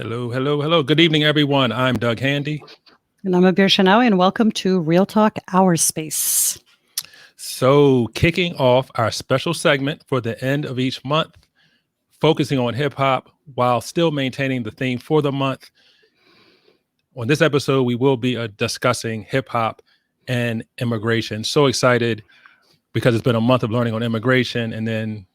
Hello, hello, hello. Good evening, everyone. I'm Doug Handy. And I'm Abir Shanawi, and welcome to Real Talk Our Space. So, kicking off our special segment for the end of each month, focusing on hip hop while still maintaining the theme for the month. On this episode, we will be discussing hip hop and immigration. So excited because it's been a month of learning on immigration, and then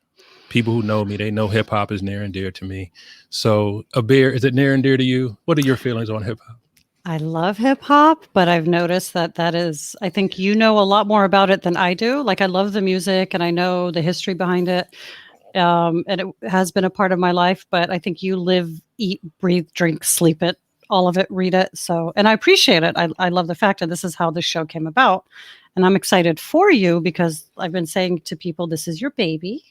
people who know me, they know hip hop is near and dear to me. So, Abir, is it near and dear to you? What are your feelings on hip hop? I love hip hop, but I've noticed that is, I think you know a lot more about it than I do. Like, I love the music and I know the history behind it. And it has been a part of my life, but I think you live, eat, breathe, drink, sleep it, all of it, read it. So, and I appreciate it. I love the fact that this is how this show came about. And I'm excited for you because I've been saying to people, this is your baby.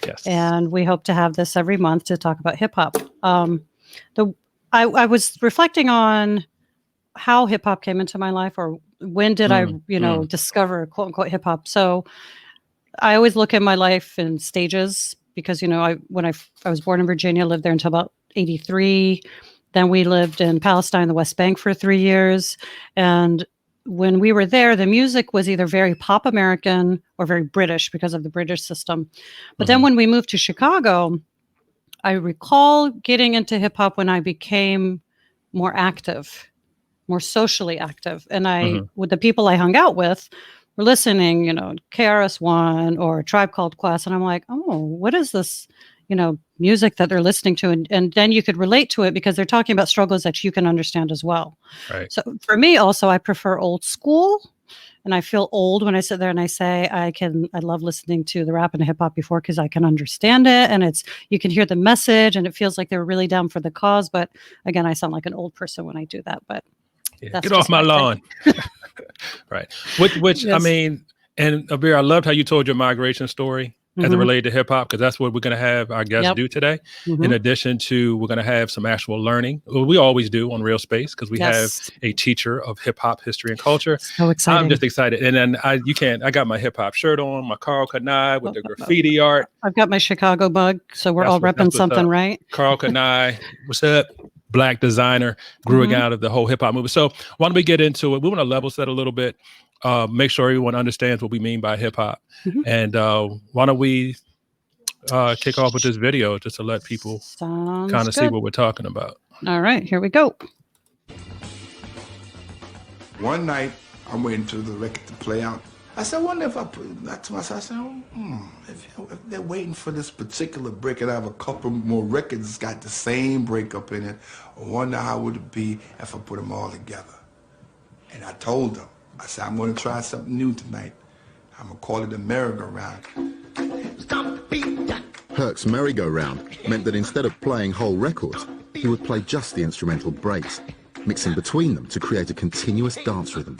Yes. And we hope to have this every month to talk about hip hop. I was reflecting on how hip hop came into my life, or when did I, discover quote unquote hip hop. So I always look at my life in stages because, when I was born in Virginia, lived there until about 83. Then we lived in Palestine, the West Bank for 3 years. And when we were there, the music was either very pop American or very British because of the British system. But then when we moved to Chicago, I recall getting into hip hop when I became more active, more socially active. And with the people I hung out with were listening, KRS-One or Tribe Called Quest. And I'm like, oh, what is this, music that they're listening to? And then you could relate to it because they're talking about struggles that you can understand as well. Right. So for me also, I prefer old school. And I feel old when I sit there and I say, I love listening to the rap and hip hop before because I can understand it. And you can hear the message and it feels like they're really down for the cause. But again, I sound like an old person when I do that, but get off my lawn. Right. Which yes. I mean, and Abir, I loved how you told your migration story as it related to hip hop, because that's what we're going to have our guests do today. In addition to, we're going to have some actual learning. Well, we always do on Real Space because we have a teacher of hip hop history and culture. So exciting. I'm just excited. And then I got my hip hop shirt on, my Carl Kanai with the graffiti art. I've got my Chicago bug. So we're all repping something, right? Carl Kanai, what's up? Black designer, grew out of the whole hip hop movement. So why don't we get into it? We want to level set a little bit, make sure everyone understands what we mean by hip hop. And why don't we kick off with this video just to let people kind of see what we're talking about. All right, here we go. One night, I'm waiting for the record to play out. I said, I wonder if I put that to myself. I said, if they're waiting for this particular break and I have a couple more records that's got the same breakup in it, I wonder how would it be if I put them all together. And I told them, I said, I'm going to try something new tonight. I'm going to call it a merry-go-round. Herc's merry-go-round meant that instead of playing whole records, he would play just the instrumental breaks, mixing between them to create a continuous dance rhythm.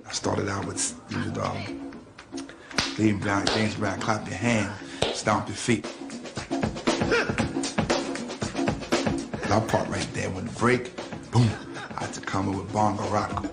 I started out with James Brown, clap your hand, stomp your feet. That part right there, when the break, boom, I had to come in with bongo rock.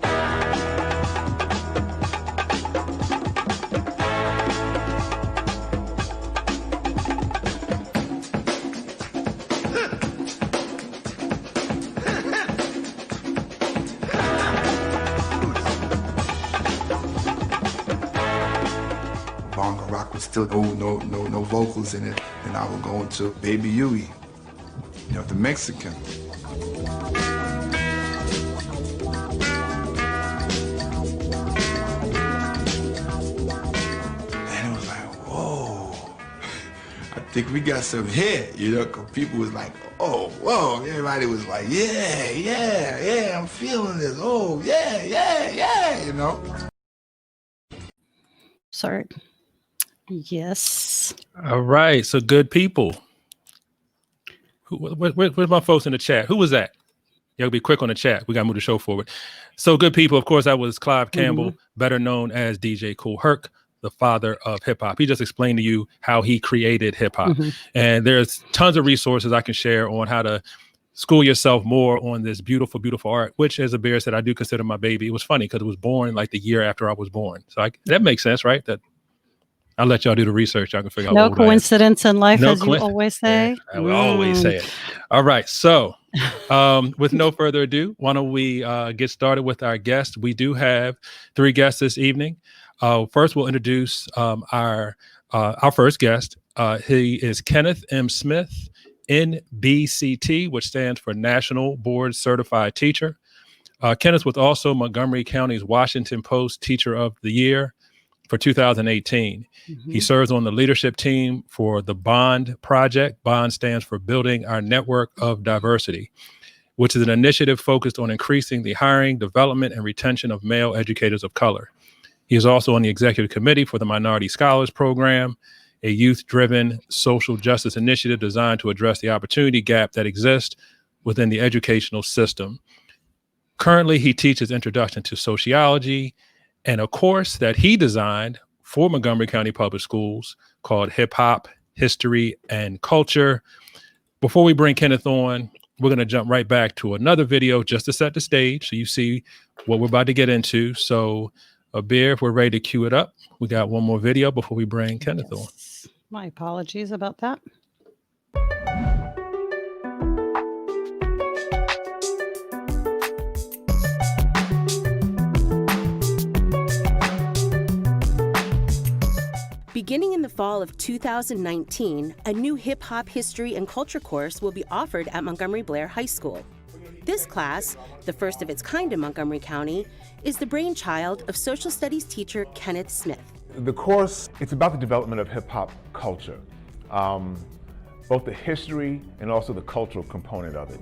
Bongo rock was still no vocals in it, and I would go into Baby Huey, the Mexican. And it was like, whoa, I think we got some hit, because people was like, oh, whoa, everybody was like, yeah, I'm feeling this, oh, yeah, Sorry. Yes. All right. So good people. Where's my folks in the chat? Who was that? Y'all be quick on the chat. We got to move the show forward. So good people. Of course, that was Clive Campbell, better known as DJ Kool Herc, the father of hip hop. He just explained to you how he created hip hop. And there's tons of resources I can share on how to school yourself more on this beautiful, beautiful art, which, as a bear said, I do consider my baby. It was funny because it was born like the year after I was born. So that makes sense, right? That I'll let y'all do the research. Y'all can figure out. No coincidence in life, as you always say. Yeah, I will always say it. All right. So with no further ado, why don't we get started with our guests? We do have 3 guests this evening. First, we'll introduce our first guest. He is Kenneth M. Smith, NCBT, which stands for National Board Certified Teacher. Kenneth was also Montgomery County's Washington Post Teacher of the Year for 2018. He serves on the leadership team for the BOND project. BOND stands for Building Our Network of Diversity, which is an initiative focused on increasing the hiring, development, and retention of male educators of color. He is also on the executive committee for the Minority Scholars Program, a youth-driven social justice initiative designed to address the opportunity gap that exists within the educational system. Currently, he teaches Introduction to Sociology and a course that he designed for Montgomery County Public Schools called Hip Hop, History, and Culture. Before we bring Kenneth on, we're going to jump right back to another video just to set the stage so you see what we're about to get into. So, Bear, if we're ready to cue it up, we got one more video before we bring Kenneth on. My apologies about that. Beginning in the fall of 2019, a new hip-hop history and culture course will be offered at Montgomery Blair High School. This class, the first of its kind in Montgomery County, is the brainchild of social studies teacher Kenneth Smith. The course, it's about the development of hip-hop culture, both the history and also the cultural component of it.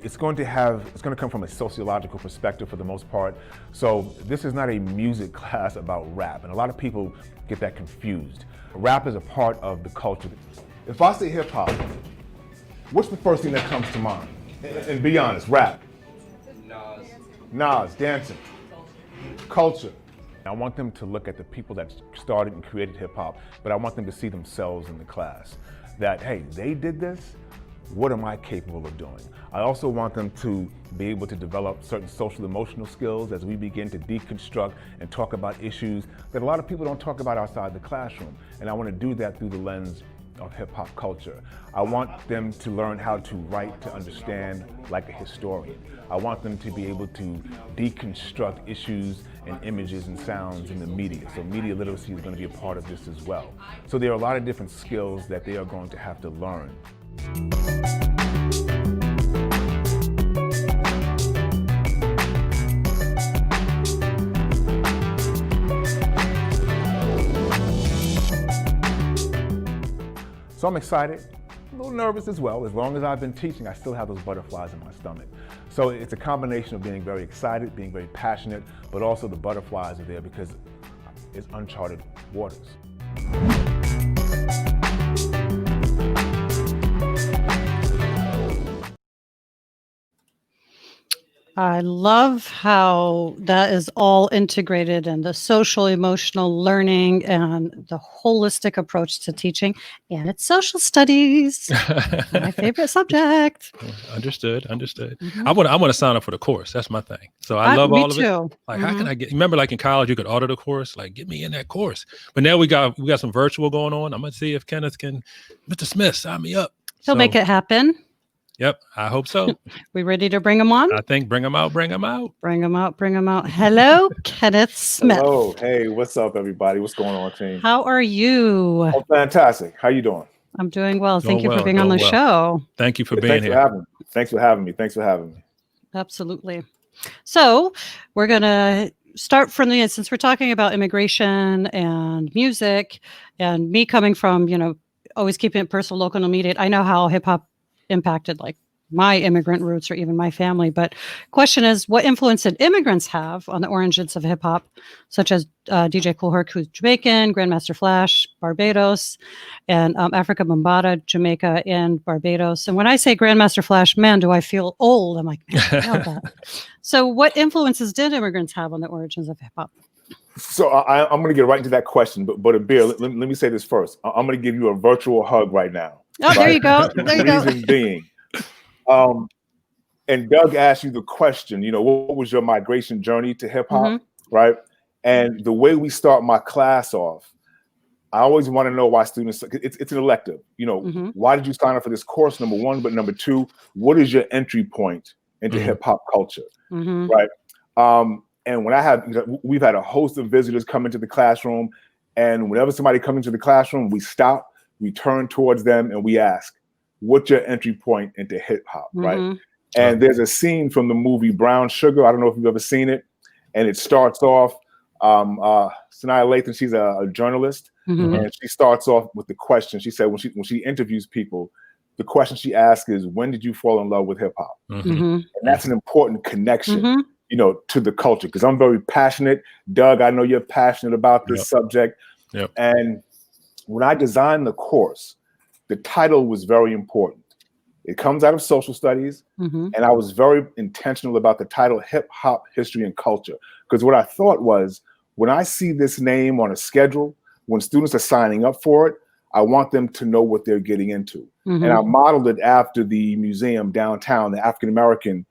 It's going to come from a sociological perspective for the most part. So this is not a music class about rap, and a lot of people get that confused. Rap is a part of the culture. If I say hip hop, what's the first thing that comes to mind? And be honest, rap. Nas, dancing, culture. I want them to look at the people that started and created hip hop, but I want them to see themselves in the class. That, hey, they did this, what am I capable of doing? I also want them to be able to develop certain social emotional skills as we begin to deconstruct and talk about issues that a lot of people don't talk about outside the classroom. And I want to do that through the lens of hip hop culture. I want them to learn how to write to understand like a historian. I want them to be able to deconstruct issues and images and sounds in the media. So media literacy is going to be a part of this as well. So there are a lot of different skills that they are going to have to learn. So I'm excited, a little nervous as well. As long as I've been teaching, I still have those butterflies in my stomach. So it's a combination of being very excited, being very passionate, but also the butterflies are there because it's uncharted waters. I love how that is all integrated in the social emotional learning and the holistic approach to teaching. And it's social studies, my favorite subject. Understood. I want to sign up for the course. That's my thing. So I love all of it. Like, how can I get? Remember, like in college, you could order the course. Like, get me in that course. But now we got some virtual going on. I'm gonna see if Kenneth can, Mr. Smith, sign me up. He'll make it happen. Yep, I hope so. We ready to bring him on? I think bring him out. Bring him out. Hello, Kenneth Smith. Hello. Hey, what's up, everybody? What's going on, team? How are you? Oh, fantastic. How you doing? I'm doing well. Thank you for being on the show. Thank you for being here. Thanks for having me. Absolutely. So we're going to start from the end, since we're talking about immigration and music and me coming from, always keeping it personal, local, and immediate. I know how hip hop impacted like my immigrant roots or even my family. But question is, what influence did immigrants have on the origins of hip hop, such as DJ Kool Herc, who's Jamaican, Grandmaster Flash, Barbados, and Africa Bambaataa, Jamaica and Barbados. And when I say Grandmaster Flash, man, do I feel old. I'm like, man, I know that. So what influences did immigrants have on the origins of hip hop? So I'm going to get right into that question, but Abir, let me say this first. I'm going to give you a virtual hug right now. Oh, right? There you go. There you go. Reason being, and Doug asked you the question, what was your migration journey to hip hop, right? And the way we start my class off, I always want to know why students, it's an elective, why did you sign up for this course, number one, but number two, what is your entry point into hip hop culture, right? And when we've had a host of visitors come into the classroom, and whenever somebody comes into the classroom, we stop, we turn towards them, and we ask, what's your entry point into hip hop, right? And there's a scene from the movie Brown Sugar. I don't know if you've ever seen it. And it starts off, Sanaa Lathan, she's a journalist, and she starts off with the question. She said when she interviews people, the question she asks is, when did you fall in love with hip hop? And that's an important connection, to the culture, because I'm very passionate. Doug, I know you're passionate about this subject. And when I designed the course, the title was very important. It comes out of social studies, and I was very intentional about the title, Hip Hop History and Culture, because what I thought was, when I see this name on a schedule, when students are signing up for it, I want them to know what they're getting into. And I modeled it after the museum downtown, the African American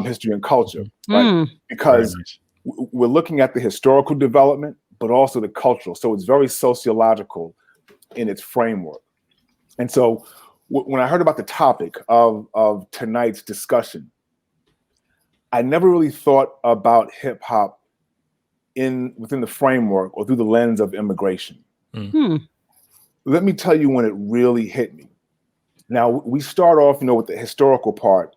History and Culture, right? Because we're looking at the historical development, but also the cultural. So it's very sociological in its framework. And so when I heard about the topic of tonight's discussion, I never really thought about hip hop within the framework or through the lens of immigration. Let me tell you when it really hit me. Now, we start off, with the historical part.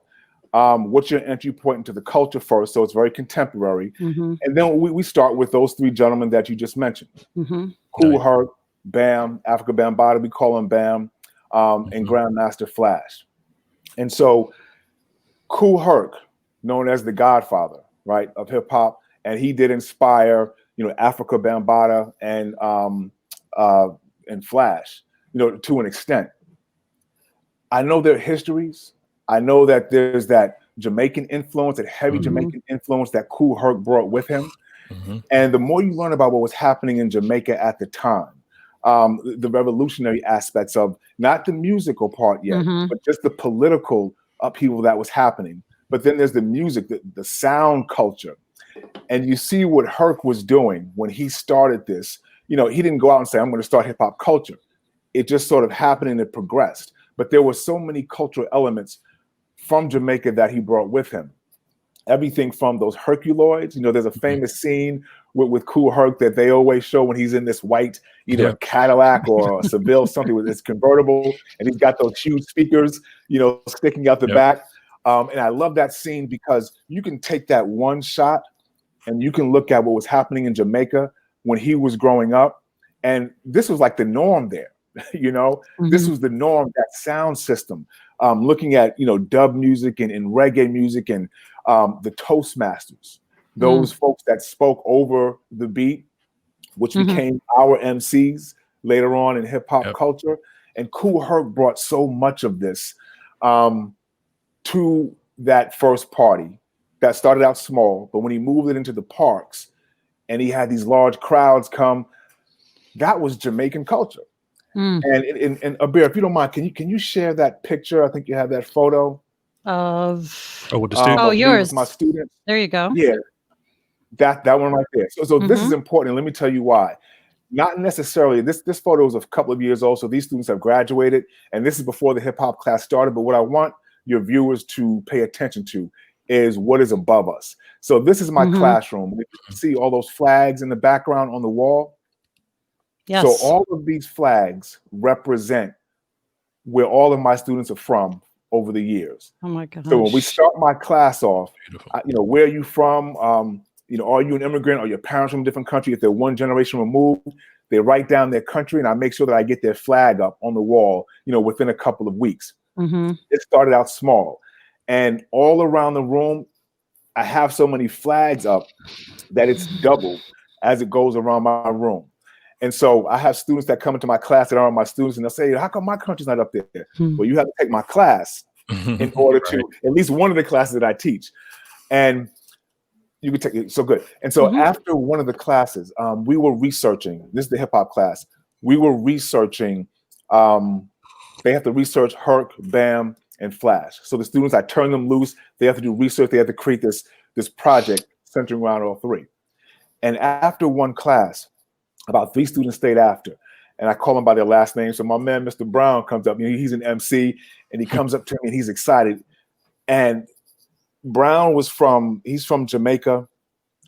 What's your entry point into the culture first? So it's very contemporary. And then we start with those three gentlemen that you just mentioned. Kool Herc, Bam, Africa Bambaataa, we call him Bam, and Grandmaster Flash. And so Kool Herc, known as the godfather, right, of hip hop, and he did inspire, Africa Bambaataa and Flash, to an extent. I know their histories. I know that there's that Jamaican influence, that heavy Jamaican influence that Kool Herc brought with him. And the more you learn about what was happening in Jamaica at the time, the revolutionary aspects of not the musical part yet, but just the political upheaval that was happening. But then there's the music, the sound culture. And you see what Herc was doing when he started this. He didn't go out and say, I'm going to start hip hop culture. It just sort of happened and it progressed. But there were so many cultural elements from Jamaica that he brought with him. Everything from those Herculoids. There's a famous scene with Kool Herc that they always show when he's in this white, either a Cadillac or a Seville, something with this convertible, and he's got those huge speakers, sticking out the back. And I love that scene because you can take that one shot and you can look at what was happening in Jamaica when he was growing up. And this was like the norm there. This was the norm, that sound system. Looking at, dub music and reggae music and the Toastmasters, those folks that spoke over the beat, which became our MCs later on in hip hop culture. And Kool Herc brought so much of this to that first party that started out small, but when he moved it into the parks and he had these large crowds come, that was Jamaican culture. And Abir, if you don't mind, can you share that picture? I think you have that photo of with the student. Yours, my students. There you go. Yeah, that one right there. So this is important. Let me tell you why. Not necessarily. This photo is a couple of years old, so these students have graduated, and this is before the hip hop class started. But what I want your viewers to pay attention to is what is above us. So this is my classroom. You can see all those flags in the background on the wall. Yes. So all of these flags represent where all of my students are from over the years. Oh my gosh. So when we start my class off, where are you from? Are you an immigrant? Are your parents from a different country? If they're one generation removed, they write down their country, and I make sure that I get their flag up on the wall, within a couple of weeks. It started out small. And all around the room, I have so many flags up that it's doubled as it goes around my room. And so I have students that come into my class that aren't my students, and they'll say, how come my country's not up there? Well, you have to take my class in order to, at least one of the classes that I teach. And you could take it, so good. And so after one of the classes, we were researching, this is the hip hop class, we were researching, they have to research Herc, BAM, and Flash. So the students, I turn them loose, they have to do research, they have to create this project centering around all three. And after one class, about 3 students stayed after, and I call them by their last name. So my man, Mr. Brown, comes up, he's an MC, and he comes up to me and he's excited. And Brown he's from Jamaica.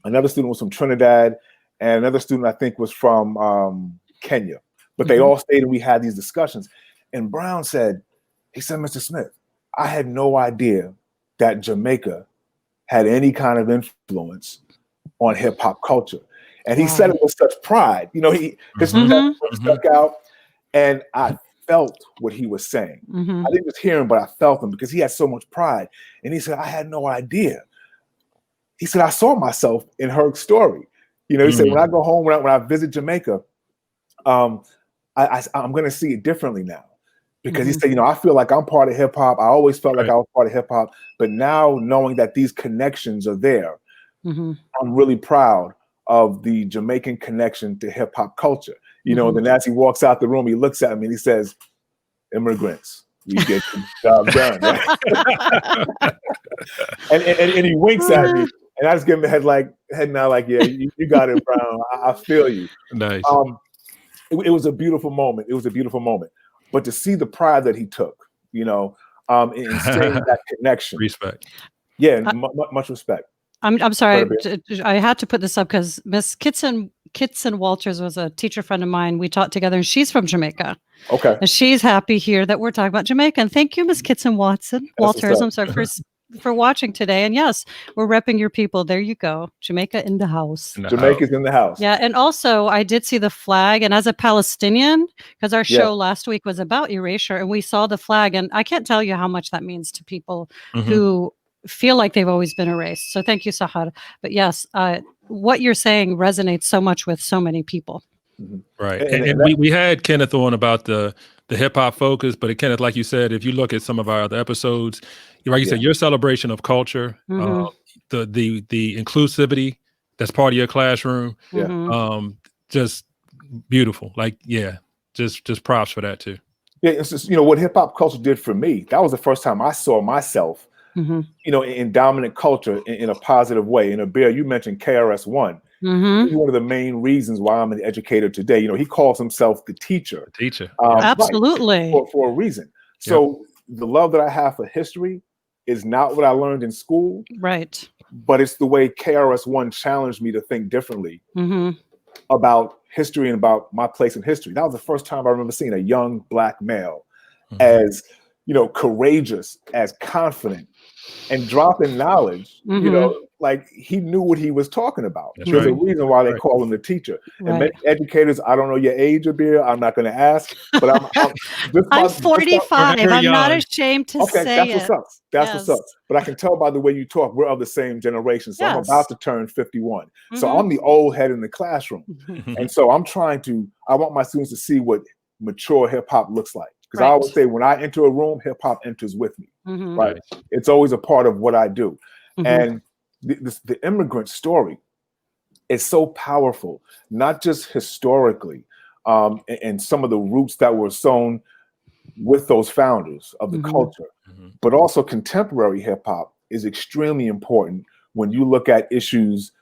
Another student was from Trinidad, and another student I think was from Kenya. But they all stayed and we had these discussions. And Brown said, Mr. Smith, I had no idea that Jamaica had any kind of influence on hip hop culture. And he said it with such pride. His stuck out, and I felt what he was saying. I didn't just hear him, but I felt him because he had so much pride. And he said, I had no idea. He said, I saw myself in Herc's story. He said, when I go home, when I visit Jamaica, I'm going to see it differently now. Because he said, I feel like I'm part of hip hop. I always felt like I was part of hip hop. But now knowing that these connections are there, I'm really proud of the Jamaican connection to hip hop culture. Then as he walks out the room, he looks at me and he says, immigrants, we get the job done. Right? and he winks at me, and I just give him a head nod like, yeah, you got it, Brown. I feel you. Nice. It was a beautiful moment. It was a beautiful moment. But to see the pride that he took, in saying that connection. Respect. Yeah, much respect. I'm sorry. I had to put this up because Miss Kitson Walters was a teacher friend of mine. We taught together, and she's from Jamaica. Okay. And she's happy here that we're talking about Jamaica. And thank you, Miss Kitson Walters. I'm sorry for watching today. And yes, we're repping your people. There you go. Jamaica in the house. Jamaica's in the house. Yeah. And also I did see the flag. And as a Palestinian, because our show last week was about erasure, and we saw the flag, and I can't tell you how much that means to people who feel like they've always been erased. So thank you, Sahar. But yes, what you're saying resonates so much with so many people. Right. And we had Kenneth on about the hip hop focus, but Kenneth, like you said, if you look at some of our other episodes, like you said, your celebration of culture, the inclusivity that's part of your classroom, just beautiful. Just props for that too. Yeah, it's just, what hip hop culture did for me. That was the first time I saw myself, in dominant culture in a positive way. And Bear, you mentioned KRS-One. He's one of the main reasons why I'm an educator today. He calls himself the teacher. Absolutely. Right, for a reason. So the love that I have for history is not what I learned in school. Right. But it's the way KRS-One challenged me to think differently about history and about my place in history. That was the first time I remember seeing a young Black male as, courageous, as confident, and dropping knowledge, like he knew what he was talking about. There's a reason why they call him the teacher. And many educators, I don't know your age, Abir, I'm not going to ask, but I'm 45. I'm not ashamed to say that's what's up. That's what's up. But I can tell by the way you talk, we're of the same generation. So I'm about to turn 51. So I'm the old head in the classroom. And so I want my students to see what mature hip hop looks like. Because I always say, when I enter a room, hip hop enters with me. Right? It's always a part of what I do. And the immigrant story is so powerful, not just historically, and some of the roots that were sown with those founders of the culture, but also contemporary hip hop is extremely important when you look at issues,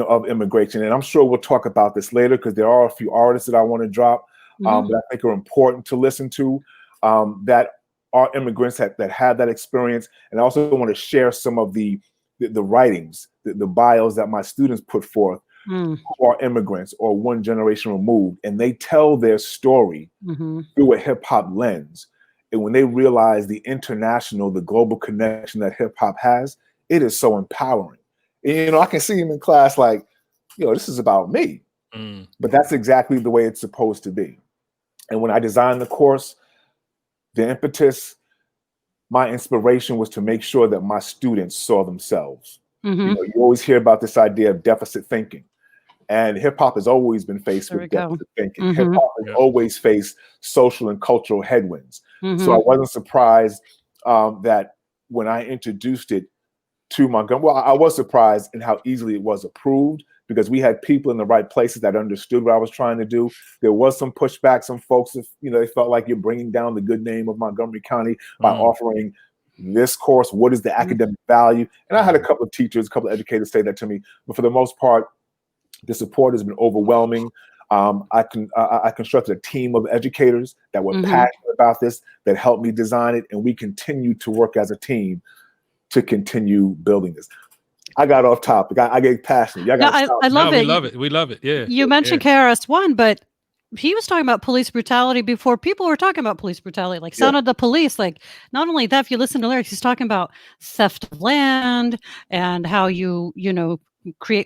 of immigration. And I'm sure we'll talk about this later because there are a few artists that I want to drop that I think are important to listen to, that are immigrants that had that experience. And I also want to share some of the writings, the bios that my students put forth who are immigrants or one generation removed, and they tell their story through a hip hop lens. And when they realize the global connection that hip hop has, it is so empowering. And, I can see him in class like, this is about me. But that's exactly the way it's supposed to be. And when I designed the course, the impetus my inspiration was to make sure that my students saw themselves. Mm-hmm. You know, you always hear about this idea of deficit thinking, and hip hop has always been faced with deficit thinking. Mm-hmm. Hip hop has always faced social and cultural headwinds. Mm-hmm. So I wasn't surprised that when I introduced it to Montgomery, well, I was surprised in how easily it was approved, because we had people in the right places that understood what I was trying to do. There was some pushback. Some folks, you know, they felt like you're bringing down the good name of Montgomery County by offering this course. What is the academic value? And I had a couple of teachers, a couple of educators say that to me. But for the most part, the support has been overwhelming. I constructed a team of educators that were passionate about this, that helped me design it, and we continue to work as a team to continue building this. I got off topic. I get passionate. Y'all got I love it. We love it. We love it. Yeah. You mentioned KRS-One, but he was talking about police brutality before people were talking about police brutality, like Sound of the Police. Like, not only that, if you listen to lyrics, he's talking about theft of land and how you know,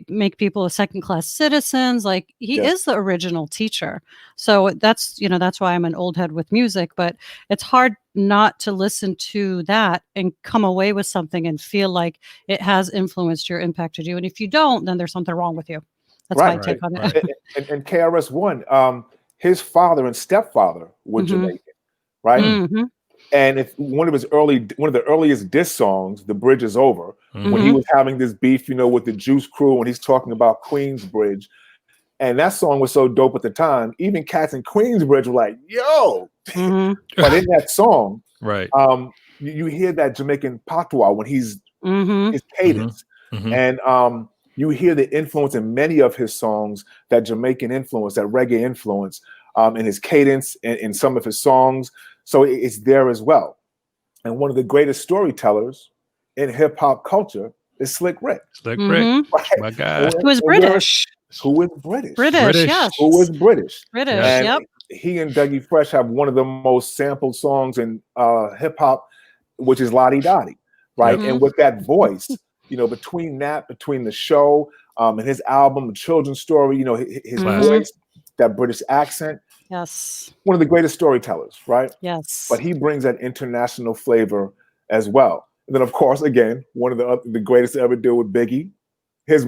make people a second-class citizens. Like, he is the original teacher. So that's, you know, that's why I'm an old head with music, but it's hard not to listen to that and come away with something and feel like it has influenced you or impacted you. And if you don't, then there's something wrong with you. That's my take on it. And KRS-One, his father and stepfather were Jamaican, right? Mm-hmm. And if one of the earliest diss songs, "The Bridge Is Over," when he was having this beef, you know, with the Juice Crew, when he's talking about Queensbridge, and that song was so dope at the time, even cats in Queensbridge were like, "Yo!" But in that song, you hear that Jamaican patois when he's his cadence, and you hear the influence in many of his songs, that Jamaican influence, that reggae influence, in his cadence and in some of his songs. So it's there as well. And one of the greatest storytellers in hip hop culture is Slick Rick. Slick Rick, my God. Who is British. Who is British. British, yes. Who is British. British, and he and Dougie Fresh have one of the most sampled songs in hip hop, which is Lottie Dottie, right? And with that voice, you know, between the show and his album, The Children's Story, you know, his voice, that British accent. Yes. One of the greatest storytellers, right? Yes. But he brings that international flavor as well. And then, of course, again, one of the greatest to ever do with Biggie. His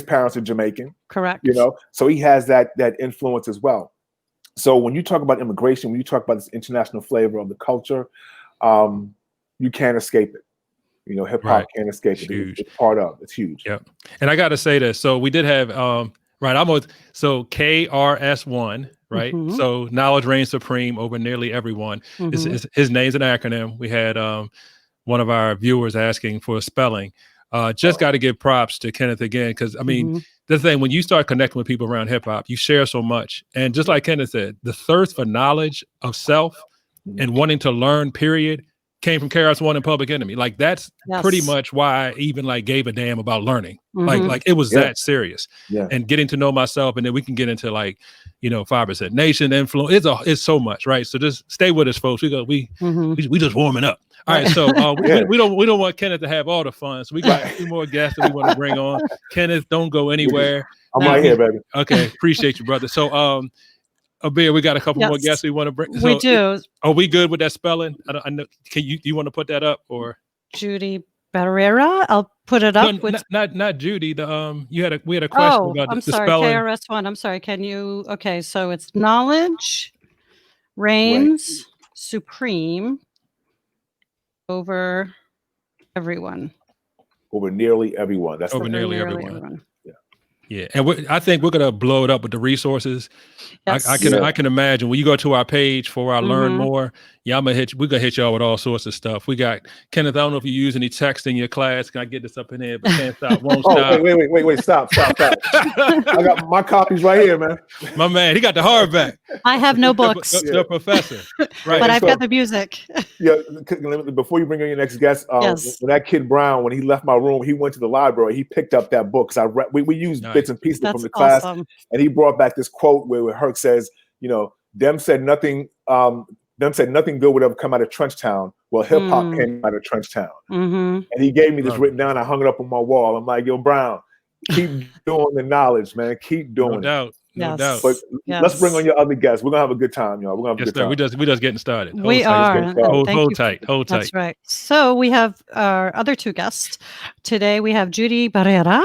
parents are Jamaican. Correct. You know, so he has that influence as well. So when you talk about immigration, when you talk about this international flavor of the culture, you can't escape it. You know, hip hop can't escape it. It's part of. It's huge. Yep. And I got to say this. So we did have so KRS-One, right? So knowledge reigns supreme over nearly everyone. His name's an acronym. We had one of our viewers asking for spelling. Just got to give props to Kenneth again, because I mean, the thing, when you start connecting with people around hip hop, you share so much. And just like Kenneth said, the thirst for knowledge of self and wanting to learn, period, came from KRS-One and Public Enemy. Like, that's pretty much why I even like gave a damn about learning. Like it was that serious. And getting to know myself, and then we can get into, like, you know, 5% Nation influence. It's so much, right? So just stay with us, folks. We just warming up. All right, so we don't want Kenneth to have all the fun. So we got 2 more guests that we want to bring on. Kenneth, don't go anywhere. I'm right here, baby. Okay, appreciate you, brother. So Abir, we got a couple more guests we want to bring. So, we do. Are we good with that spelling? I know. Do you want to put that up, or Judy Barrera? I'll put it up. Not Judy. We had a question about I'm the sorry, spelling. KRS-One. I'm sorry. Can you? Okay, so it's knowledge reigns supreme over everyone. Over nearly everyone. That's over nearly everyone. Yeah. Yeah, and I think we're gonna blow it up with the resources. Yes. I can imagine when you go to our page for our learn more. Yeah, we're gonna hit y'all with all sorts of stuff. We got Kenneth. I don't know if you use any text in your class. Can I get this up in here? But can't stop, won't stop. Wait, stop. I got my copies right here, man. My man, he got the hardback. I have no books. The professor, right? But I've got the music. Yeah, before you bring in your next guest, when that kid Brown, when he left my room, he went to the library. He picked up that book. We used bits and pieces from the class, and he brought back this quote where Herc says, you know, them said nothing good would ever come out of Trenchtown. Well, hip hop came out of Trenchtown. And he gave me this written down. I hung it up on my wall. I'm like, yo, Brown, keep doing the knowledge, man. Keep doing it. No Yes. doubt. But let's bring Yes. on your other guests. We're gonna have a good time, y'all. We're gonna have a Yes, good sir. time. We just getting started. Hold We tight. are. Let's get started. Thank Hold you. tight. Hold tight. That's right. So we have our other two guests. Today we have Judy Barrera.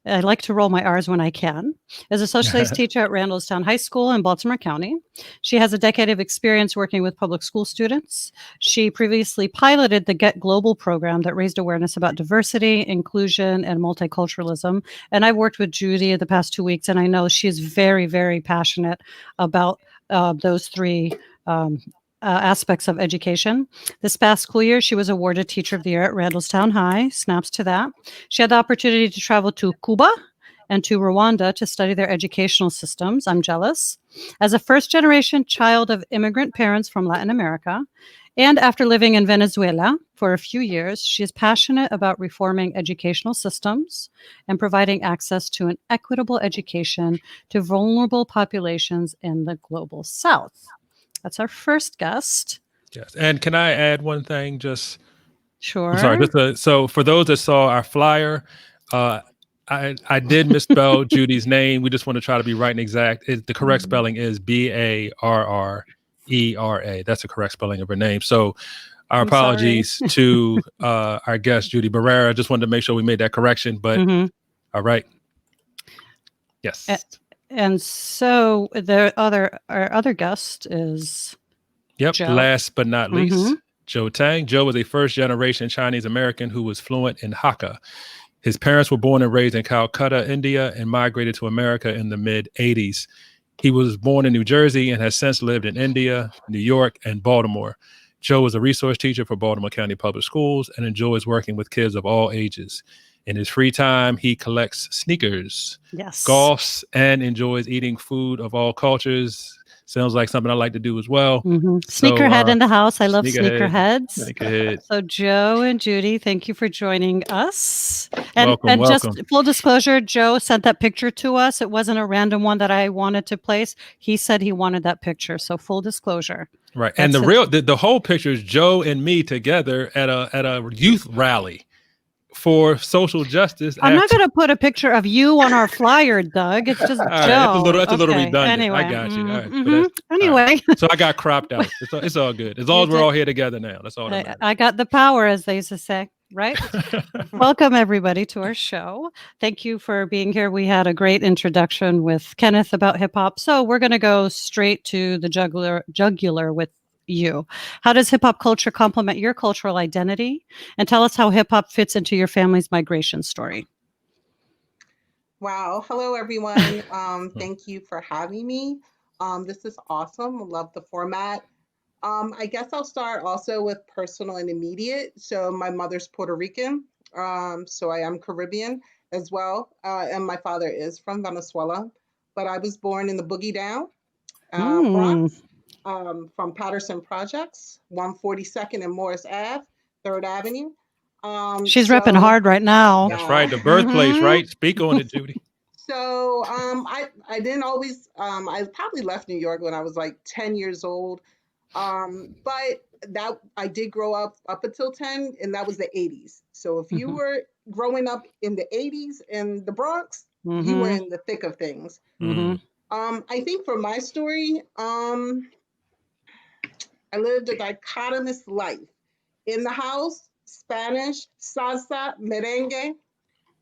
I like to roll my R's when I can. As a social studies teacher at Randallstown High School in Baltimore County. She has a decade of experience working with public school students. She previously piloted the Get Global program that raised awareness about diversity, inclusion, and multiculturalism. And I've worked with Judy the past 2 weeks, and I know she is very, very passionate about those three aspects of education. This past school year, she was awarded Teacher of the Year at Randallstown High. Snaps to that. She had the opportunity to travel to Cuba and to Rwanda to study their educational systems. I'm jealous. As a first-generation child of immigrant parents from Latin America, and after living in Venezuela for a few years, she is passionate about reforming educational systems and providing access to an equitable education to vulnerable populations in the global South. That's our first guest. Yes. And can I add one thing? Just Sure. I'm sorry. So for those that saw our flyer, I did misspell Judy's name. We just want to try to be right and exact. The correct spelling is Barrera. That's the correct spelling of her name. So our apologies to our guest, Judy Barrera. Just wanted to make sure we made that correction. But all right. Yes. And so our other guest is Joe. Last but not least, Joe Tang. Joe was a first-generation Chinese American who was fluent in Hakka. His parents were born and raised in Calcutta, India, and migrated to America in the mid-'80s. He was born in New Jersey and has since lived in India, New York, and Baltimore. Joe is a resource teacher for Baltimore County Public Schools and enjoys working with kids of all ages. In his free time, he collects sneakers, golfs, and enjoys eating food of all cultures. Sounds like something I like to do as well. Sneakerhead in the house. I love sneakerheads. Sneakerhead. So Joe and Judy, thank you for joining us. And welcome. Just full disclosure, Joe sent that picture to us. It wasn't a random one that I wanted to place. He said he wanted that picture. So full disclosure. Right. And the whole picture is Joe and me together at a youth rally for social justice. I'm not going to put a picture of you on our flyer, Doug. It's just Joe. That's a little redundant. Anyway. I got you. All right. Anyway. Right. So I got cropped out. It's all good. As long as we're all here together now. That's all that matters. I got the power, as they used to say, right? Welcome, everybody, to our show. Thank you for being here. We had a great introduction with Kenneth about hip hop. So we're going to go straight to the jugular with you. How does hip hop culture complement your cultural identity? And tell us how hip hop fits into your family's migration story. Wow. Hello, everyone. Thank you for having me. This is awesome. Love the format. I guess I'll start also with personal and immediate. So my mother's Puerto Rican. So I am Caribbean as well. And my father is from Venezuela. But I was born in the Boogie Down, Bronx. From Patterson Projects, 142nd and Morris Ave, 3rd Avenue. She's repping hard right now. That's right, the birthplace, right? Speak on it, Judy. So I didn't always, I probably left New York when I was like 10 years old. But that I did grow up until 10, and that was the 80s. So if you were growing up in the 80s in the Bronx, you were in the thick of things. I think for my story, I lived a dichotomous life. In the house, Spanish, salsa, merengue.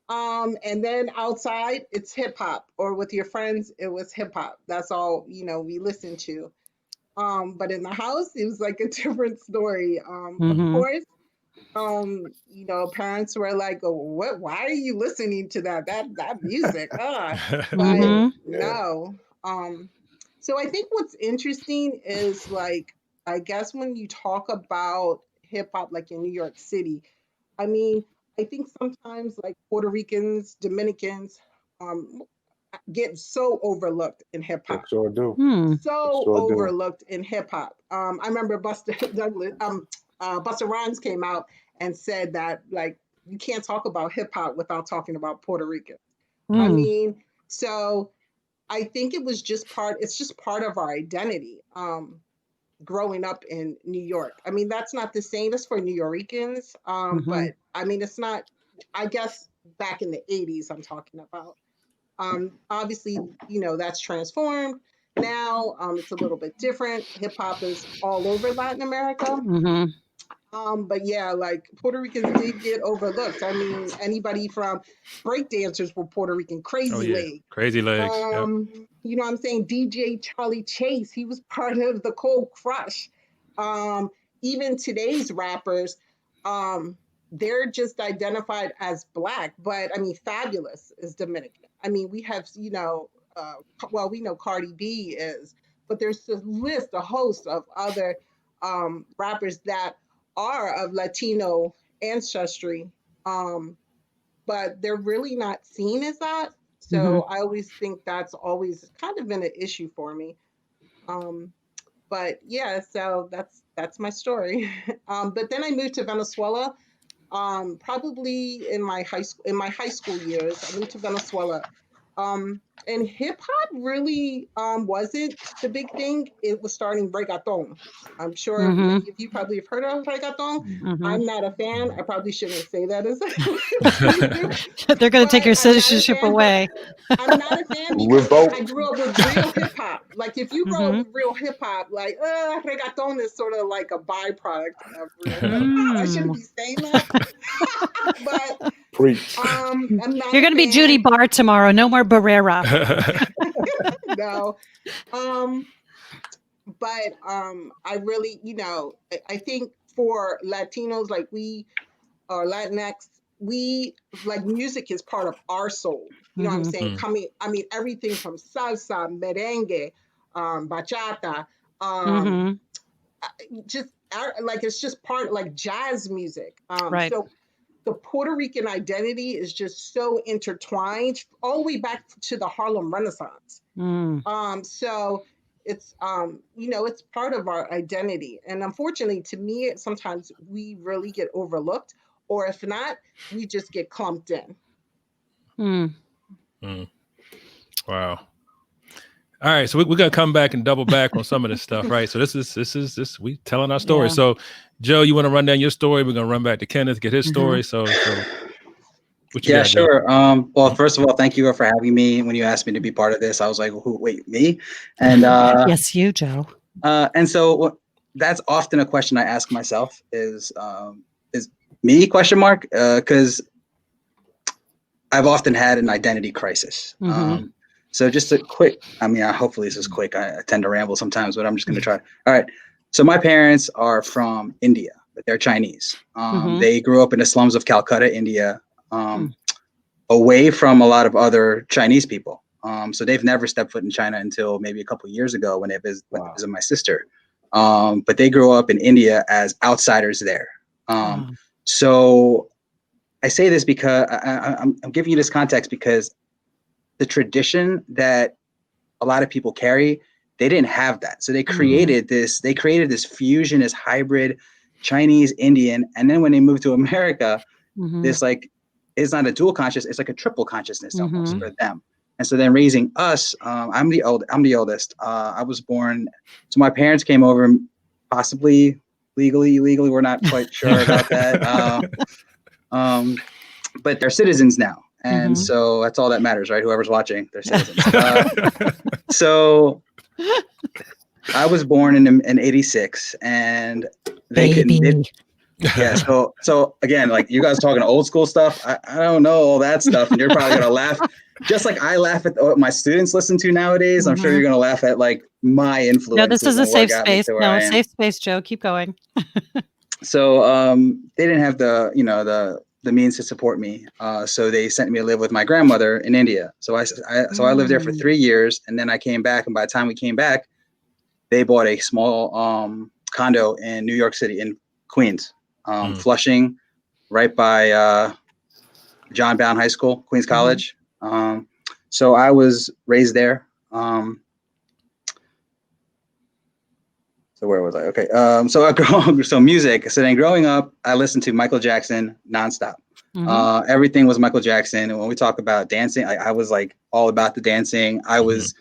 And then outside, it's hip hop. Or with your friends, it was hip hop. That's all, we listened to. But in the house, it was like a different story. Of course, parents were like, oh, what? Why are you listening to that music? But no. So I think what's interesting is like, I guess when you talk about hip hop, like in New York City, I mean, I think sometimes like Puerto Ricans, Dominicans get so overlooked in hip hop. Sure do. Overlooked in hip hop. I remember Busta Rhymes came out and said that like you can't talk about hip hop without talking about Puerto Rican. I mean, so I think it's just part of our identity. Growing up in New York. I mean, that's not the same. That's for New Yorkers. But I mean, it's not, I guess back in the 80s I'm talking about. Obviously, that's transformed. Now it's a little bit different. Hip hop is all over Latin America. But yeah, like Puerto Ricans did get overlooked. I mean, anybody from break dancers were Puerto Rican, Crazy Leg. Crazy Legs. Yep. You know what I'm saying? DJ Charlie Chase, he was part of the Cold Crush. Even today's rappers, they're just identified as Black, but I mean, Fabulous is Dominican. I mean, we have, we know Cardi B is, but there's a host of other rappers that are of Latino ancestry, but they're really not seen as that. So I always think that's always kind of been an issue for me. But yeah, so that's my story. But then I moved to Venezuela. Probably in my high school years, I moved to Venezuela. And hip hop really wasn't the big thing. It was starting reggaeton. I'm sure many of you probably have heard of reggaeton. I'm not a fan. I probably shouldn't say that as they're going to take your citizenship away. I'm not a fan because I grew up with real hip hop. Like if you grow up with real hip hop, like reggaeton is sort of like a byproduct of real hip hop. I shouldn't be saying that. But preach. You're going to be Judy Barr tomorrow. No more Barrera. No. But I really, I think for Latinos like we or Latinx, we like music is part of our soul. You know what I'm saying? Everything from salsa, merengue, bachata, just like it's just part like jazz music. Right. So the Puerto Rican identity is just so intertwined all the way back to the Harlem Renaissance. So it's it's part of our identity, and unfortunately, to me, sometimes we really get overlooked, or if not, we just get clumped in. Wow. All right, so we're gonna come back and double back on some of this stuff, right? So this is we telling our story. Yeah. So, Joe, you want to run down your story? We're gonna run back to Kenneth, get his story. So what you got, sure. Well, first of all, thank you for having me. When you asked me to be part of this, I was like, wait, me? And yes, you, Joe. And so that's often a question I ask myself: is me ? Because I've often had an identity crisis. So just a quick, hopefully this is quick. I tend to ramble sometimes, but I'm just going to try. All right. So my parents are from India, but they're Chinese. They grew up in the slums of Calcutta, India, away from a lot of other Chinese people. So they've never stepped foot in China until maybe a couple of years ago when they visited my sister. But they grew up in India as outsiders there. So I say this because I'm giving you this context because the tradition that a lot of people carry, they didn't have that. So they created this fusion, this hybrid Chinese Indian. And then when they moved to America, this like, it's not a dual conscious, it's like a triple consciousness almost for them. And so then raising us, I'm the oldest. I was born, so my parents came over possibly legally, illegally, we're not quite sure about that. But they're citizens now. And so that's all that matters, right? Whoever's watching, they're citizens. So I was born in 86 and they couldn't. Yeah. So again, like you guys talking old school stuff. I don't know all that stuff. And you're probably going to laugh just like I laugh at what my students listen to nowadays. I'm sure you're going to laugh at like my influence. No, this is a safe space. No, a safe space, Joe. Keep going. So they didn't have the means to support me. So they sent me to live with my grandmother in India. So I lived there for 3 years and then I came back. And by the time we came back, they bought a small condo in New York City in Queens, Flushing, right by John Bowne High School, Queens College. So I was raised there. So where was I? Okay. So music. So then growing up, I listened to Michael Jackson nonstop. Everything was Michael Jackson. And when we talk about dancing, I was like all about the dancing. I was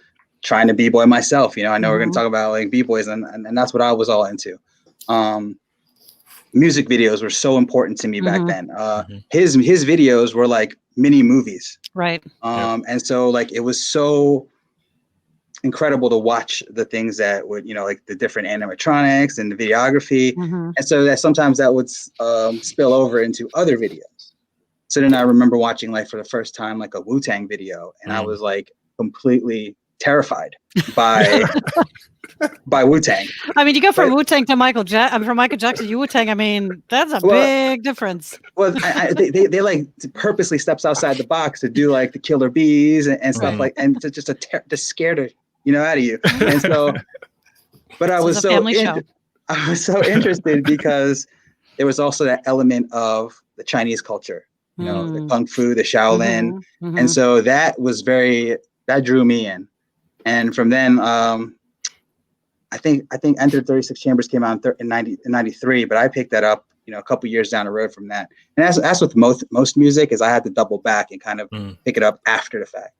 trying to b-boy myself. I know we're going to talk about like b-boys and that's what I was all into. music videos were so important to me back then. Mhm. His videos were like mini movies. Right. And so like it was so incredible to watch the things that would, you know, like the different animatronics and the videography. And so that sometimes that would spill over into other videos. So then I remember watching like for the first time like a Wu-Tang video, and I was like completely terrified by Wu-Tang. I mean, you go from Wu-Tang to Michael Jackson to Wu-Tang. I mean, that's a big difference. Well, they like purposely steps outside the box to do like the Killer Bees and stuff like, and to scare the out of you. And so, but I was so interested because there was also that element of the Chinese culture, you know, the Kung Fu, the Shaolin, and so that drew me in. And from then, I think Enter 36 Chambers came out in 93, but I picked that up, you know, a couple years down the road from that. And that's with most music, is I had to double back and kind of pick it up after the fact.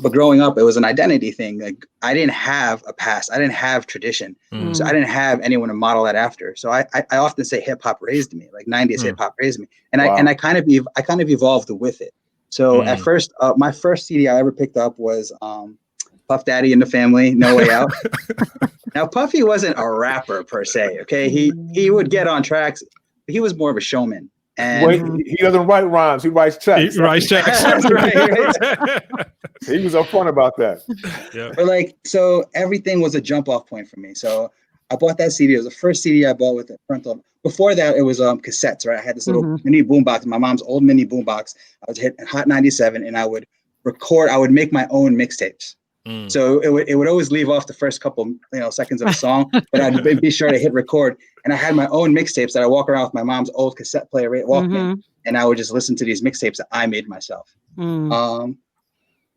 But growing up, it was an identity thing. Like I didn't have a past, I didn't have tradition, so I didn't have anyone to model that after. So I often say hip hop raised me, like 90s hip hop raised me, and I kind of evolved with it. So at first, my first CD I ever picked up was Puff Daddy and the Family, No Way Out. Now Puffy wasn't a rapper per se. Okay, he would get on tracks, but he was more of a showman. And he doesn't write rhymes; he writes checks. He writes checks. That's right. He was upfront about that. Yeah. But like, so everything was a jump off point for me. So I bought that CD. It was the first CD I bought with a parental. Before that, it was cassettes, right? I had this little mini boombox, my mom's old mini boombox. I would hit Hot 97, and I would record. I would make my own mixtapes. So it would always leave off the first couple seconds of a song, but I'd be sure to hit record. And I had my own mixtapes that I walk around with my mom's old cassette player Walkman, and I would just listen to these mixtapes that I made myself.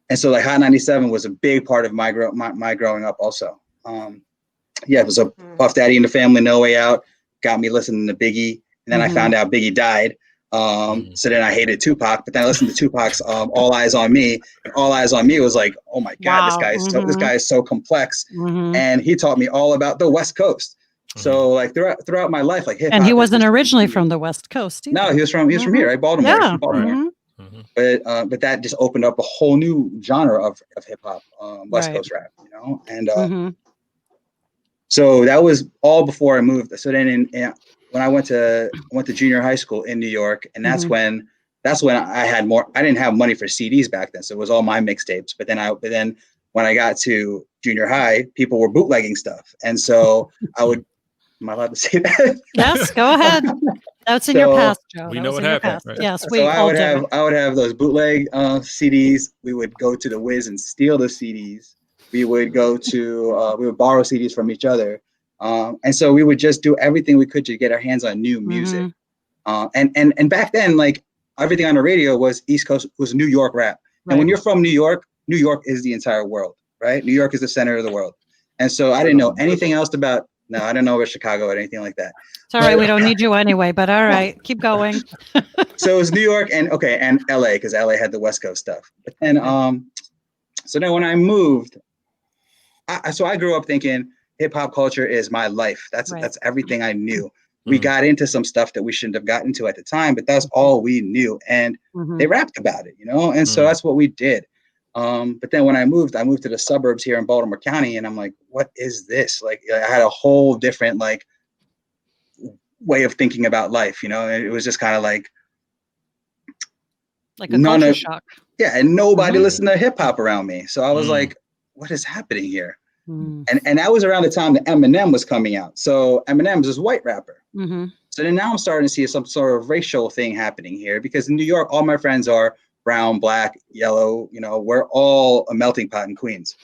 And so like Hot 97 was a big part of my growing up also. It was a Puff Daddy and the Family, No Way Out, got me listening to Biggie, and then I found out Biggie died. So then I hated Tupac, but then I listened to Tupac's All Eyes on Me, and All Eyes on Me was like, oh my God, this guy is so complex. And he taught me all about the West Coast. So like throughout my life, like hip hop. And he wasn't originally from the West Coast either. No, he was from here, right? Baltimore. Yeah. Baltimore. But that just opened up a whole new genre of hip hop, West Coast rap, and so that was all before I moved. So then when I went to junior high school in New York, and that's when I had more. I didn't have money for CDs back then, so it was all my mixtapes. But then when I got to junior high, people were bootlegging stuff, and so I would. Am I allowed to say that? Yes, go ahead. That's in your past, Joe. We know what happened. Right? Yes, so I would have those bootleg CDs. We would go to the Wiz and steal the CDs. We would go to we would borrow CDs from each other. And so we would just do everything we could to get our hands on new music. And back then, like everything on the radio was East Coast, was New York rap. And when you're from New York is the entire world, right? New York is the center of the world. And so I didn't know anything else about, I don't know about Chicago or anything like that. It's all right. We don't need you anyway, but all right, keep going. So it was New York and LA, because LA had the West Coast stuff. But then, so then when I moved, I grew up thinking, hip hop culture is my life. That's everything I knew. We got into some stuff that we shouldn't have gotten to at the time, but that's all we knew. And they rapped about it, and so that's what we did. But then when I moved to the suburbs here in Baltimore County, and I'm like, what is this? Like I had a whole different like way of thinking about life, and it was just kind of like a culture shock. Yeah, and nobody listened to hip hop around me. So I was like, what is happening here? And that was around the time that Eminem was coming out. So Eminem is this white rapper. So then now I'm starting to see some sort of racial thing happening here, because in New York, all my friends are brown, black, yellow, we're all a melting pot in Queens.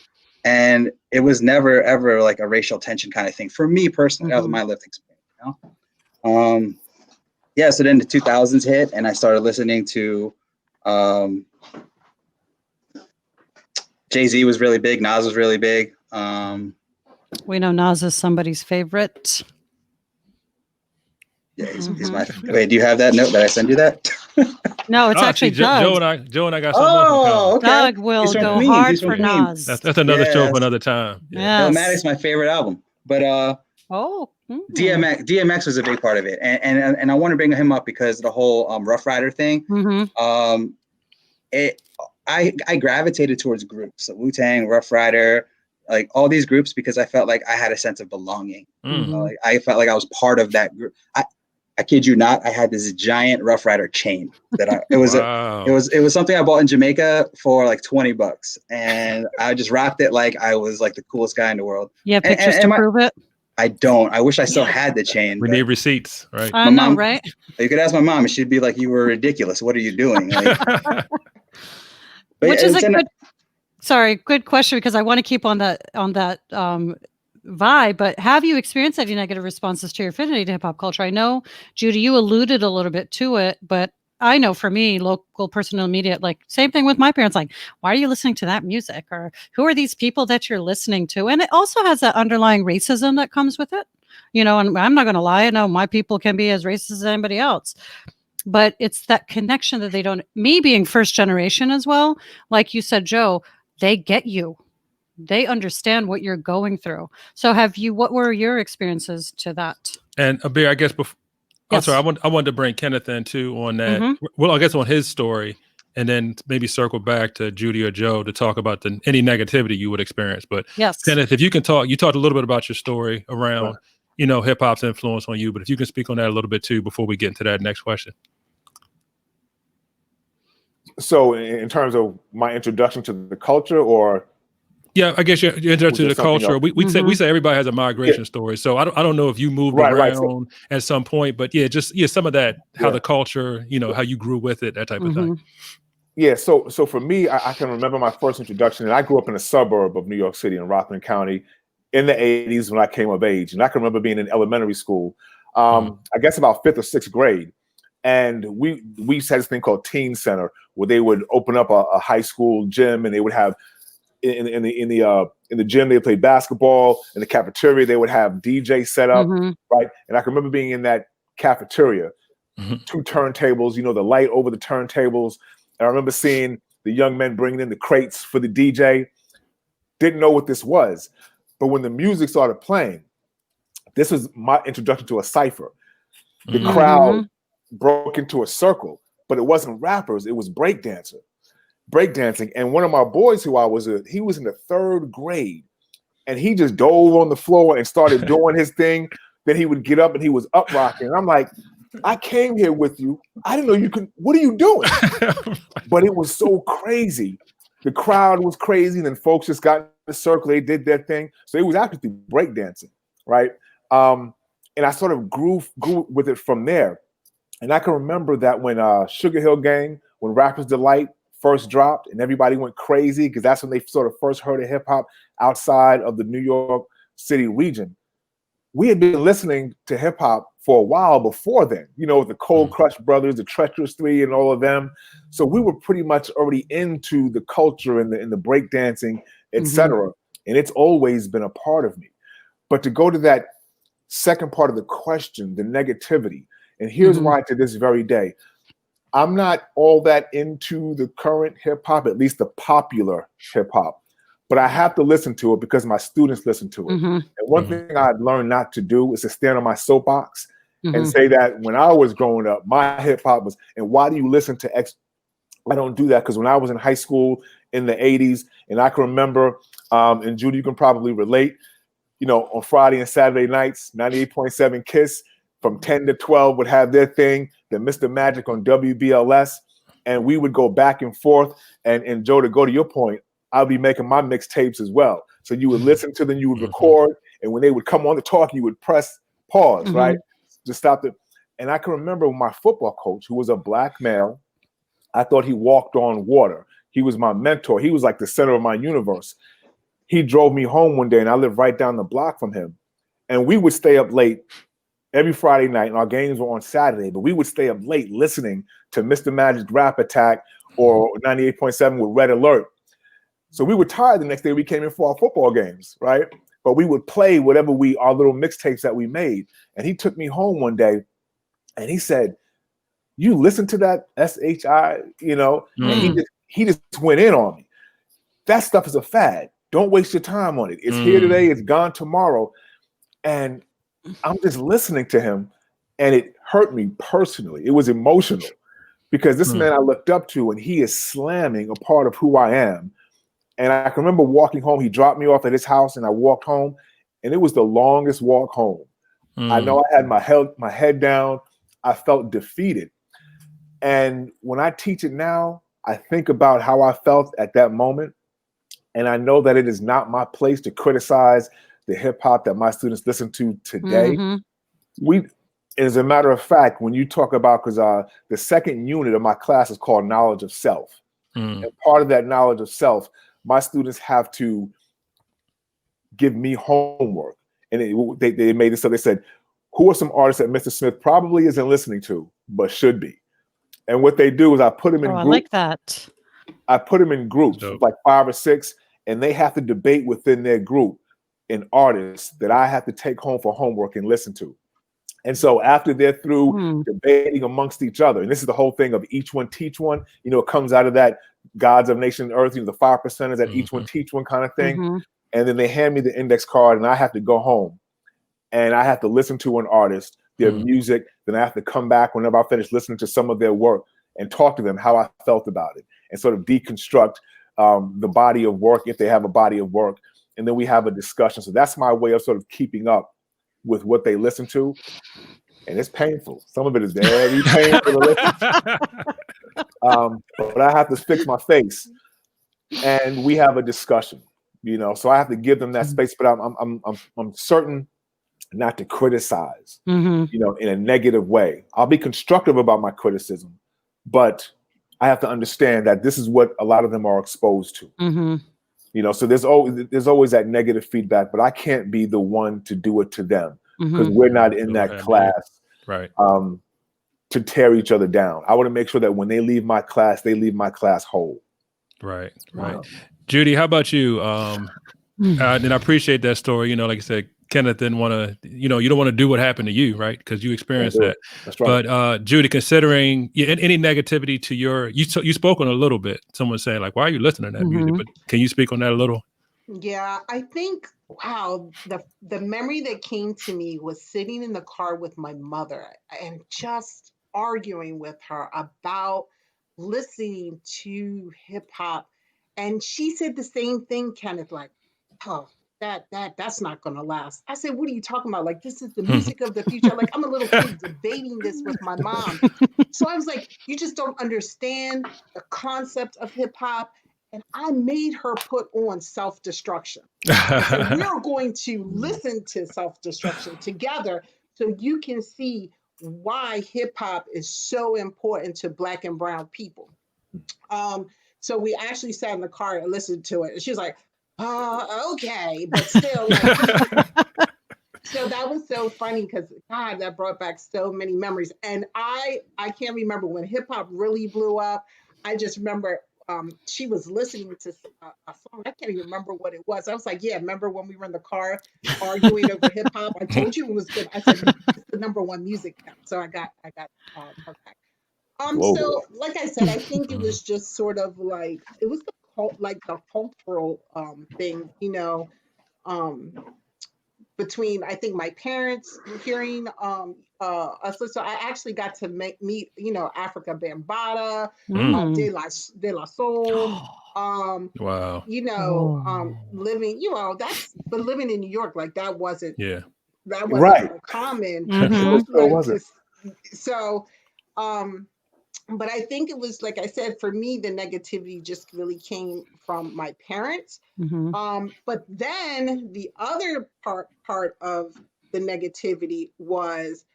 And it was never, ever like a racial tension kind of thing. For me personally, that was my lived experience, so then the 2000s hit, and I started listening to Jay-Z was really big, Nas was really big. We know Nas is somebody's favorite. Yeah, he's my favorite. Wait, do you have that note? Did I send you that? No, it's actually Doug. Joe and I got something. Okay. Doug will go Queens. hard for Nas. That's another show for another time. Yeah. Illmatic's my favorite album. But DMX was a big part of it, and I want to bring him up because the whole Rough Rider thing. I gravitated towards groups, so Wu-Tang, Rough Rider, like all these groups, because I felt like I had a sense of belonging. Like I felt like I was part of that group. I kid you not, I had this giant Rough Rider chain that it was something I bought in Jamaica for like $20, and I just rocked it like I was like the coolest guy in the world. Yeah, pictures to prove it. I don't. I wish I still had the chain. We need receipts, right? I know, right? You could ask my mom, and she'd be like, "You were ridiculous. What are you doing?" Like, which is good question, because I want to keep on that vibe. But have you experienced any negative responses to your affinity to hip hop culture? I know, Judy, you alluded a little bit to it, but I know for me, local personal media, like same thing with my parents, like, why are you listening to that music? Or who are these people that you're listening to? And it also has that underlying racism that comes with it. And I'm not going to lie. I know my people can be as racist as anybody else. But it's that connection that they don't, me being first generation as well, like you said, Joe, they get you. They understand what you're going through. So what were your experiences to that? And Abir, I guess before, yes. I wanted to bring Kenneth in too on that. Well, I guess on his story, and then maybe circle back to Judy or Joe to talk about any negativity you would experience. But yes, Kenneth, if you can talk, you talked a little bit about your story around, hip hop's influence on you, but if you can speak on that a little bit too, before we get into that next question. So in terms of my introduction to the culture, or yeah, I guess your introduction to the culture. We say everybody has a migration story. So I don't know if you moved around at some point, but some of that, how the culture, how you grew with it, that type of thing. Yeah. So for me, I can remember my first introduction, and I grew up in a suburb of New York City in Rockland County in the 80s when I came of age. And I can remember being in elementary school, I guess about 5th or 6th grade. And we had this thing called Teen Center, where they would open up a high school gym, and they would have in the gym they would play basketball. In the cafeteria they would have DJ set up, right? And I can remember being in that cafeteria, 2 turntables, the light over the turntables. And I remember seeing the young men bringing in the crates for the DJ. Didn't know what this was, but when the music started playing, this was my introduction to a cipher. The crowd broke into a circle, but it wasn't rappers, it was breakdancing. And one of my boys who I was with, he was in the 3rd grade, and he just dove on the floor and started doing his thing. Then he would get up and he was up rocking. And I'm like, I came here with you. I didn't know you could, what are you doing? But it was so crazy. The crowd was crazy, and then folks just got in the circle, they did their thing. So it was actually breakdancing, right? And I sort of grew with it from there. And I can remember that when Sugar Hill Gang, when Rapper's Delight first dropped, and everybody went crazy because that's when they sort of first heard of hip hop outside of the New York City region. We had been listening to hip hop for a while before then, with the Cold Crush Brothers, the Treacherous Three, and all of them. So we were pretty much already into the culture and the breakdancing, etc. And it's always been a part of me. But to go to that second part of the question, the negativity, and here's why to this very day, I'm not all that into the current hip hop, at least the popular hip hop, but I have to listen to it because my students listen to it. And one thing I've learned not to do is to stand on my soapbox and say that when I was growing up, my hip hop was, and why do you listen to X? I don't do that because when I was in high school in the 80s, and I can remember, and Judy, you can probably relate, on Friday and Saturday nights, 98.7 KISS, from 10 to 12 would have their thing, then Mr. Magic on WBLS, and we would go back and forth. And Joe, to go to your point, I'll be making my mixtapes as well. So you would listen to them, you would record, and when they would come on to talk, you would press pause, right? Just stop it. And I can remember my football coach, who was a black male, I thought he walked on water. He was my mentor. He was like the center of my universe. He drove me home one day, and I lived right down the block from him. And we would stay up late every Friday night, and our games were on Saturday, but we would stay up late listening to Mr. Magic Rap Attack or 98.7 with Red Alert. So we were tired the next day. We came in for our football games, right? But we would play whatever our little mixtapes that we made. And he took me home one day, and he said, "You listen to that SHI, And he just went in on me. That stuff is a fad. Don't waste your time on it. It's here today. It's gone tomorrow." And I'm just listening to him, and it hurt me personally. It was emotional because this man I looked up to, and he is slamming a part of who I am. And I can remember walking home. He dropped me off at his house, and I walked home, and it was the longest walk home. I know I had my head down. I felt defeated. And when I teach it now, I think about how I felt at that moment. And I know that it is not my place to criticize the hip hop that my students listen to today. As a matter of fact, when you talk about, because the second unit of my class is called Knowledge of Self. And part of that knowledge of self, my students have to give me homework. And they made this up. They said, who are some artists that Mr. Smith probably isn't listening to, but should be? And what they do is I put them in groups. I like that. I put them in groups, like 5 or 6, and they have to debate within their group an artist that I have to take home for homework and listen to. And so after they're through debating amongst each other, and this is the whole thing of each one teach one, you know, it comes out of that Gods of Nation and Earth, you know, the 5%ers that each one teach one kind of thing. And then they hand me the index card, and I have to go home and I have to listen to an artist, their music. Then I have to come back whenever I finish listening to some of their work and talk to them how I felt about it and sort of deconstruct the body of work if they have a body of work. And then we have a discussion. So that's my way of sort of keeping up with what they listen to. And it's painful. Some of it is very painful to listen to. But I have to fix my face. And we have a discussion, you know, so I have to give them that space, but I'm certain not to criticize, you know, in a negative way. I'll be constructive about my criticism, but I have to understand that this is what a lot of them are exposed to. You know, so there's always that negative feedback, but I can't be the one to do it to them because we're not in that class, to tear each other down. I want to make sure that when they leave my class whole. Right. Judy, how about you? And I appreciate that story. You know, like I said, Kenneth didn't want to, you know, you don't want to do what happened to you, right? Because you experienced that. That's right. But Judy, considering any negativity to you spoke on a little bit. Someone saying like, why are you listening to that music? But can you speak on that a little? Yeah, I think, wow, the memory that came to me was sitting in the car with my mother and just arguing with her about listening to hip hop. And she said the same thing, Kenneth, like, oh, that's not gonna last. I said, what are you talking about? Like, this is the music of the future. Like, I'm a little kid debating this with my mom. So I was like, you just don't understand the concept of hip hop. And I made her put on self-destruction. I said, we're going to listen to self-destruction together so you can see why hip hop is so important to Black and brown people. So we actually sat in the car and listened to it. And she was like, okay, but still, like, so that was so funny because God, that brought back so many memories. And I can't remember when hip hop really blew up. I just remember she was listening to a song. I can't even remember what it was. I was like, yeah, remember when we were in the car arguing over hip hop? I told you it was good. I said, it's the #1 music now. So I got her back. So like I said, I think it was just sort of like, it was the cultural thing, you know, between, I think, my parents hearing us. So I actually got to meet, you know, Africa Bambaataa, De La Soul. Wow. You know, living, you know, but living in New York, like that wasn't so common. So, but I think it was, like I said, for me, the negativity just really came from my parents. But then the other part of the negativity was,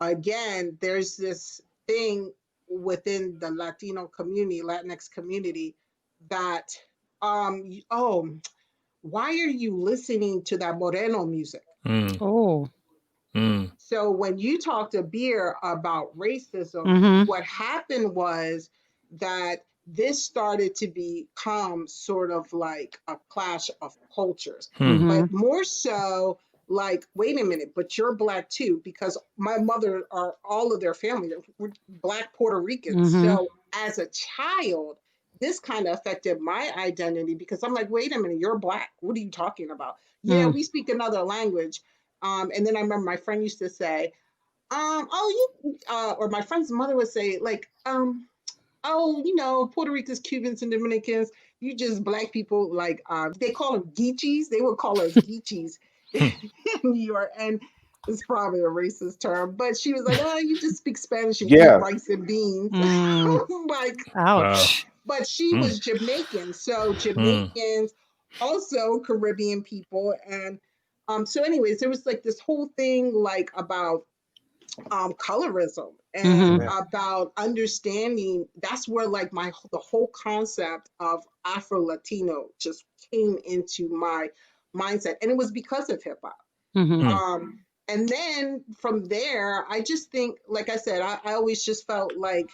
again, there's this thing within the Latino community, Latinx community, that, why are you listening to that Moreno music? So when you talk to Beer about racism, what happened was that this started to become sort of like a clash of cultures, but more so like, wait a minute, but you're Black too, because my mother, all of their family were Black Puerto Ricans. So as a child, this kind of affected my identity because I'm like, wait a minute, you're Black. What are you talking about? Yeah, we speak another language. And then I remember my friend used to say, oh, you, or my friend's mother would say, like, oh, you know, Puerto Ricans, Cubans, and Dominicans, you just black people, like, they call them geechies. They would call us geechies in New York. And it's probably a racist term, but she was like, oh, you just speak Spanish and eat rice and beans. Like, ouch. But she was Jamaican. So Jamaicans, also Caribbean people. And so anyways, there was like this whole thing like about colorism and about understanding. That's where like the whole concept of Afro-Latino just came into my mindset. And it was because of hip hop. And then from there, I just think, like I said, I always just felt like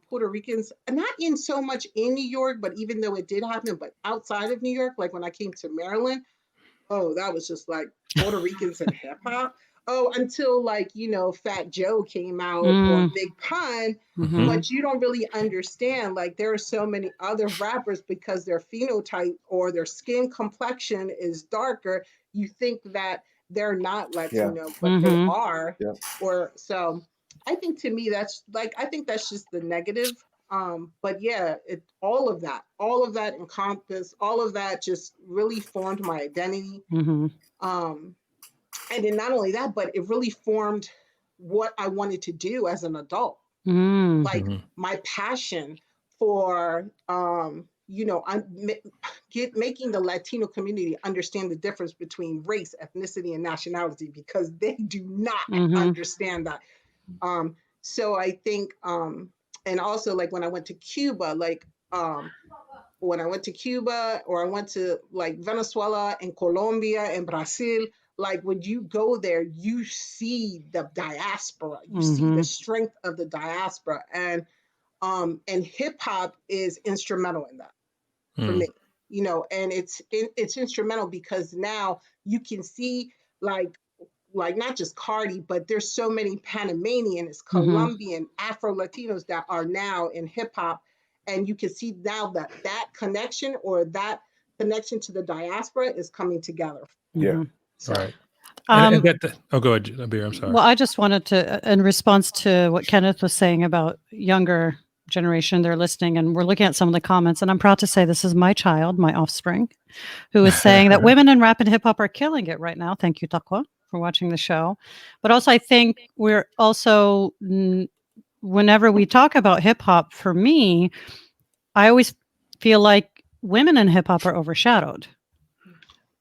Puerto Ricans, not in so much in New York, but even though it did happen, but outside of New York, like when I came to Maryland, oh, that was just like Puerto Ricans and hip hop. Oh, until like, you know, Fat Joe came out or Big Pun, but you don't really understand. Like there are so many other rappers because their phenotype or their skin complexion is darker. You think that they're not Latino, but they are. Or so I think to me, that's like, I think that's just the negative. But yeah, all of that encompassed, all of that just really formed my identity. And then not only that, but it really formed what I wanted to do as an adult. Like my passion for, you know, making the Latino community understand the difference between race, ethnicity, and nationality, because they do not understand that. So I think, and also like when I went to Cuba, like when I went to Cuba or I went to like Venezuela and Colombia and Brazil, like when you go there, you see the diaspora, you see the strength of the diaspora, and hip hop is instrumental in that for me, you know, and it's instrumental because now you can see like not just Cardi, but there's so many Panamanians, Colombian, Afro-Latinos that are now in hip hop. And you can see now that connection or that connection to the diaspora is coming together. So. Right. And go ahead, Abir, I'm sorry. Well, I just wanted to, in response to what Kenneth was saying about younger generation, they're listening, and we're looking at some of the comments, and I'm proud to say this is my child, my offspring, who is saying that women in rap and hip hop are killing it right now. Thank you, Takwa, for watching the show. But also, I think we're also, whenever we talk about hip hop, for me, I always feel like women in hip hop are overshadowed.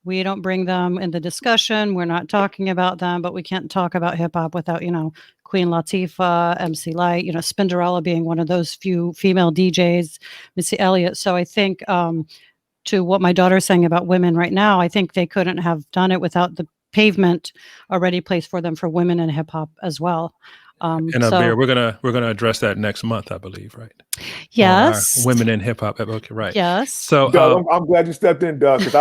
We don't bring them in the discussion. We're not talking about them, but we can't talk about hip hop without, you know, Queen Latifah, MC Lyte, you know, Spinderella being one of those few female DJs, Missy Elliott. So I think to what my daughter's saying about women right now, I think they couldn't have done it without the pavement already placed for them for women in hip hop as well. And Abir, we're gonna address that next month, I believe, right? Yes. Women in hip hop. Okay, right. Yes. So Doug, I'm glad you stepped in, Doug, because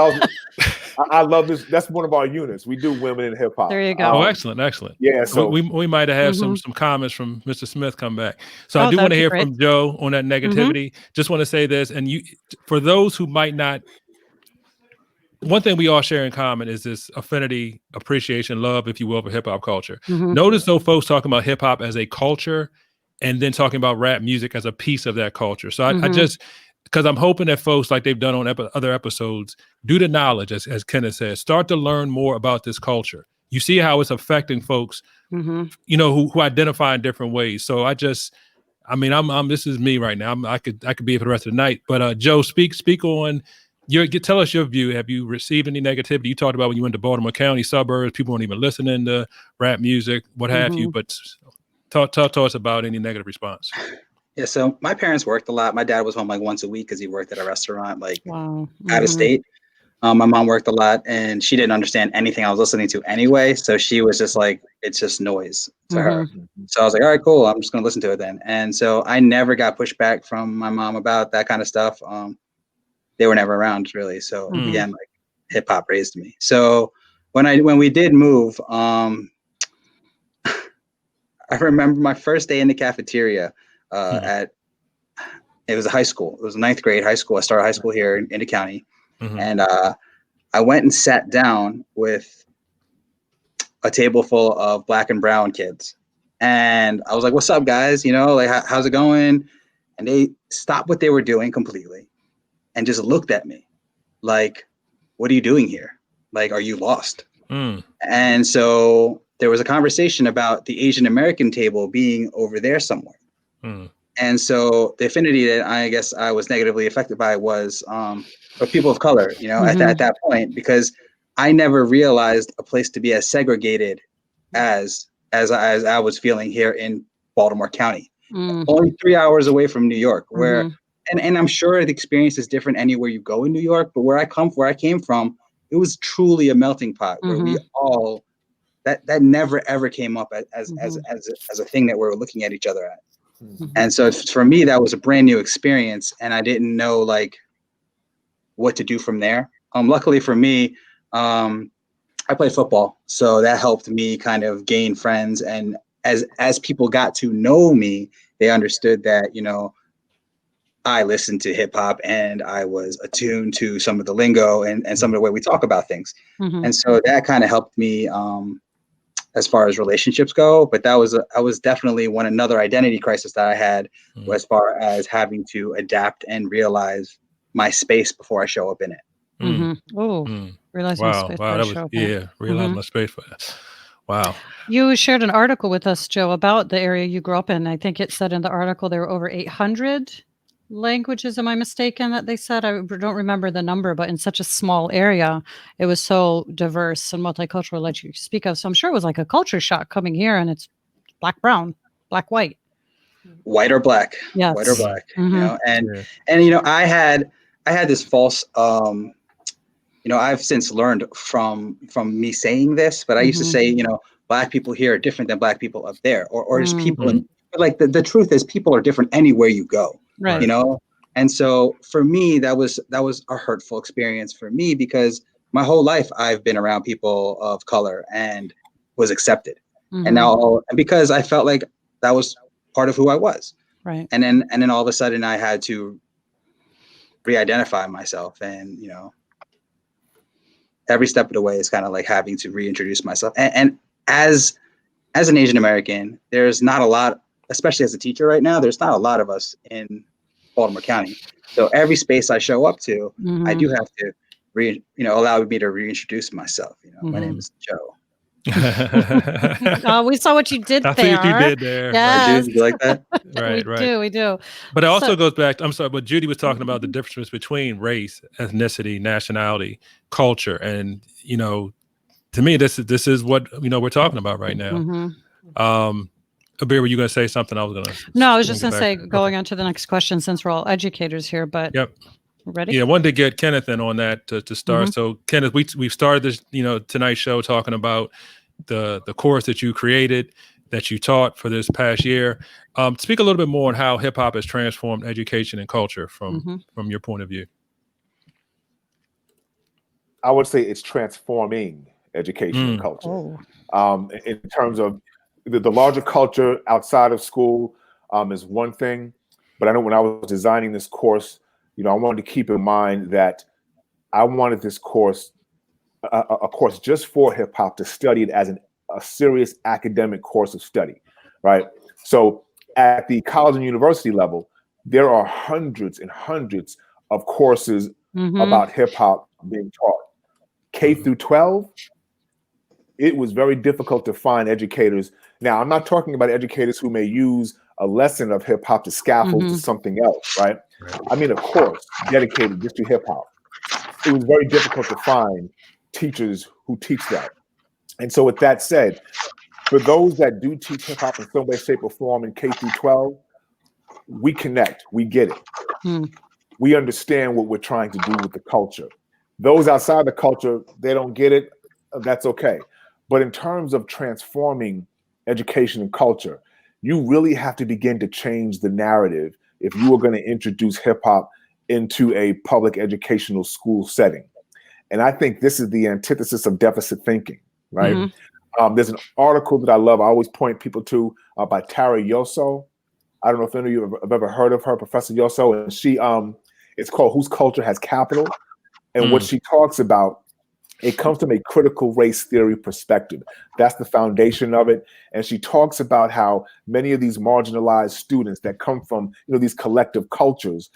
I love this. That's one of our units. We do women in hip hop. There you go. Oh, excellent. Yeah. So we might have had some comments from Mr. Smith come back. So I do want to hear from Joe on that negativity. Just want to say this, and for those who might not. One thing we all share in common is this affinity, appreciation, love, if you will, for hip hop culture. Notice those folks talking about hip hop as a culture and then talking about rap music as a piece of that culture. So I just, because I'm hoping that folks, like they've done on other episodes, do the knowledge, as Kenneth says, start to learn more about this culture. You see how it's affecting folks, you know, who identify in different ways. So I'm this is me right now. I could be here for the rest of the night. But Joe, speak on. Tell us your view. Have you received any negativity? You talked about when you went to Baltimore County suburbs, people weren't even listening to rap music, what have you. But talk to us about any negative response. Yeah, so my parents worked a lot. My dad was home like once a week because he worked at a restaurant like out of state. My mom worked a lot, and she didn't understand anything I was listening to anyway. So she was just like, it's just noise to her. So I was like, all right, cool. I'm just going to listen to it then. And so I never got pushback from my mom about that kind of stuff. They were never around really. So again, like hip hop raised me. So when we did move, I remember my first day in the cafeteria it was a high school. It was a 9th grade high school. I started high school here in the county. And I went and sat down with a table full of black and brown kids. And I was like, what's up, guys? You know, like, how's it going? And they stopped what they were doing completely and just looked at me like, what are you doing here? Like, are you lost? And so there was a conversation about the Asian American table being over there somewhere. And so the affinity that I guess I was negatively affected by was of people of color, you know, at that point, because I never realized a place to be as segregated as I was feeling here in Baltimore County, only 3 hours away from New York, where and I'm sure the experience is different anywhere you go in New York, but where I came from, it was truly a melting pot where we all that never ever came up as a thing that we're looking at each other at. And so for me, that was a brand new experience, and I didn't know like what to do from there. Luckily for me, I played football, so that helped me kind of gain friends. And as people got to know me, they understood that, you know, I listened to hip hop and I was attuned to some of the lingo and some of the way we talk about things. And so that kind of helped me as far as relationships go. But that was definitely another identity crisis that I had as far as having to adapt and realize my space before I show up in it. Realize my space. Wow, that was realize my space for that. Wow. You shared an article with us, Joe, about the area you grew up in. I think it said in the article there were over 800 languages. Am I mistaken that they said? I don't remember the number, but in such a small area, it was so diverse and multicultural that you speak of. So I'm sure it was like a culture shock coming here, and it's black, brown, black, white. White or black. Yes. White or black. You know, and you know, I had this false you know, I've since learned from me saying this, but I used to say, you know, black people here are different than black people up there, or just people in, like the truth is people are different anywhere you go, you know? And so for me, that was a hurtful experience for me, because my whole life I've been around people of color and was accepted. And now, because I felt like that was part of who I was. Right. And then all of a sudden I had to re-identify myself, and, you know, every step of the way is kind of like having to reintroduce myself. And as an Asian American, there's not a lot, especially as a teacher right now, there's not a lot of us in Baltimore County. So every space I show up to, I do have to allow me to reintroduce myself. You know, my name is Joe. Oh, we saw what you did there. I see what you did there. Yes. You like that? We do. But it also goes back, I'm sorry, but Judy was talking about the difference between race, ethnicity, nationality, culture. And, you know, to me, this is what, you know, we're talking about right now. Abir, were you going to say something? I was going to. No, I was just going to say, going on to the next question, since we're all educators here, but. Yep. Ready? Yeah, I wanted to get Kenneth in on that to start. So Kenneth, we've started this, you know, tonight's show talking about the course that you created, that you taught for this past year. Speak a little bit more on how hip hop has transformed education and culture from your point of view. I would say it's transforming education and culture. In terms of the larger culture outside of school is one thing, but I know when I was designing this course, you know, I wanted to keep in mind that I wanted this course, a course just for hip hop, to study it as a serious academic course of study, right? So at the college and university level, there are hundreds and hundreds of courses about hip hop being taught. K through 12, it was very difficult to find educators. Now, I'm not talking about educators who may use a lesson of hip hop to scaffold to something else, right? I mean, a course dedicated just to hip hop. It was very difficult to find teachers who teach that. And so with that said, for those that do teach hip hop in some way, shape, or form in K through 12, we connect, we get it. We understand what we're trying to do with the culture. Those outside the culture, they don't get it, that's okay. But in terms of transforming education and culture, you really have to begin to change the narrative if you are going to introduce hip hop into a public educational school setting. And I think this is the antithesis of deficit thinking, right? There's an article that I love, I always point people to, by Tara Yoso. I don't know if any of you have ever heard of her, Professor Yoso, and she, it's called Whose Culture Has Capital? And what she talks about It comes from a critical race theory perspective. That's the foundation of it. And she talks about how many of these marginalized students that come from, these collective cultures,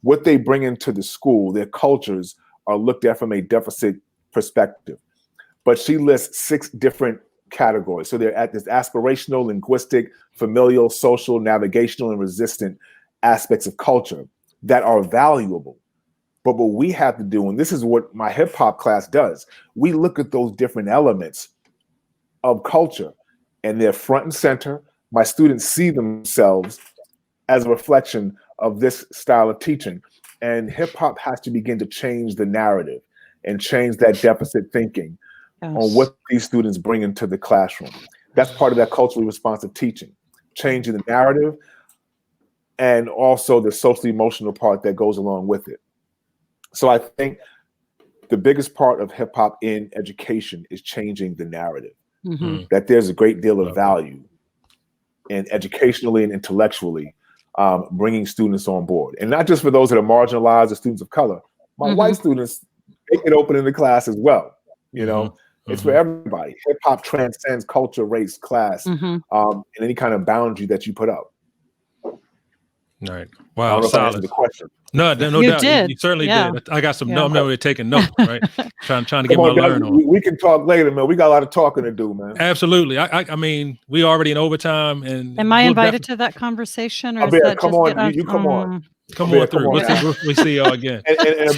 what they bring into the school, their cultures are looked at from a deficit perspective. But she lists 6 different categories. So they're at this aspirational, linguistic, familial, social, navigational, and resistant aspects of culture that are valuable. But what we have to do, and this is what my hip hop class does, we look at those different elements of culture and they're front and center. My students see themselves as a reflection of this style of teaching. And hip hop has to begin to change the narrative and change that deficit thinking on what these students bring into the classroom. That's part of that culturally responsive teaching, changing the narrative and also the socially emotional part that goes along with it. So I think the biggest part of hip hop in education is changing the narrative, that there's a great deal of value in educationally and intellectually bringing students on board. And not just for those that are marginalized or students of color. My white students, they get open in the class as well. It's for everybody. Hip hop transcends culture, race, class, and any kind of boundary that you put up. All right. Wow. I don't know if I answered the question. No You doubt. did. You certainly Yeah. did. I got some. No, I'm over here taking notes. Right. trying to get my learn on. We can talk later, man. We got a lot of talking to do, man. Absolutely. I mean, we already in overtime, and am I invited to that conversation, or is that come just on? You come on. Come on through. We'll see y'all again. And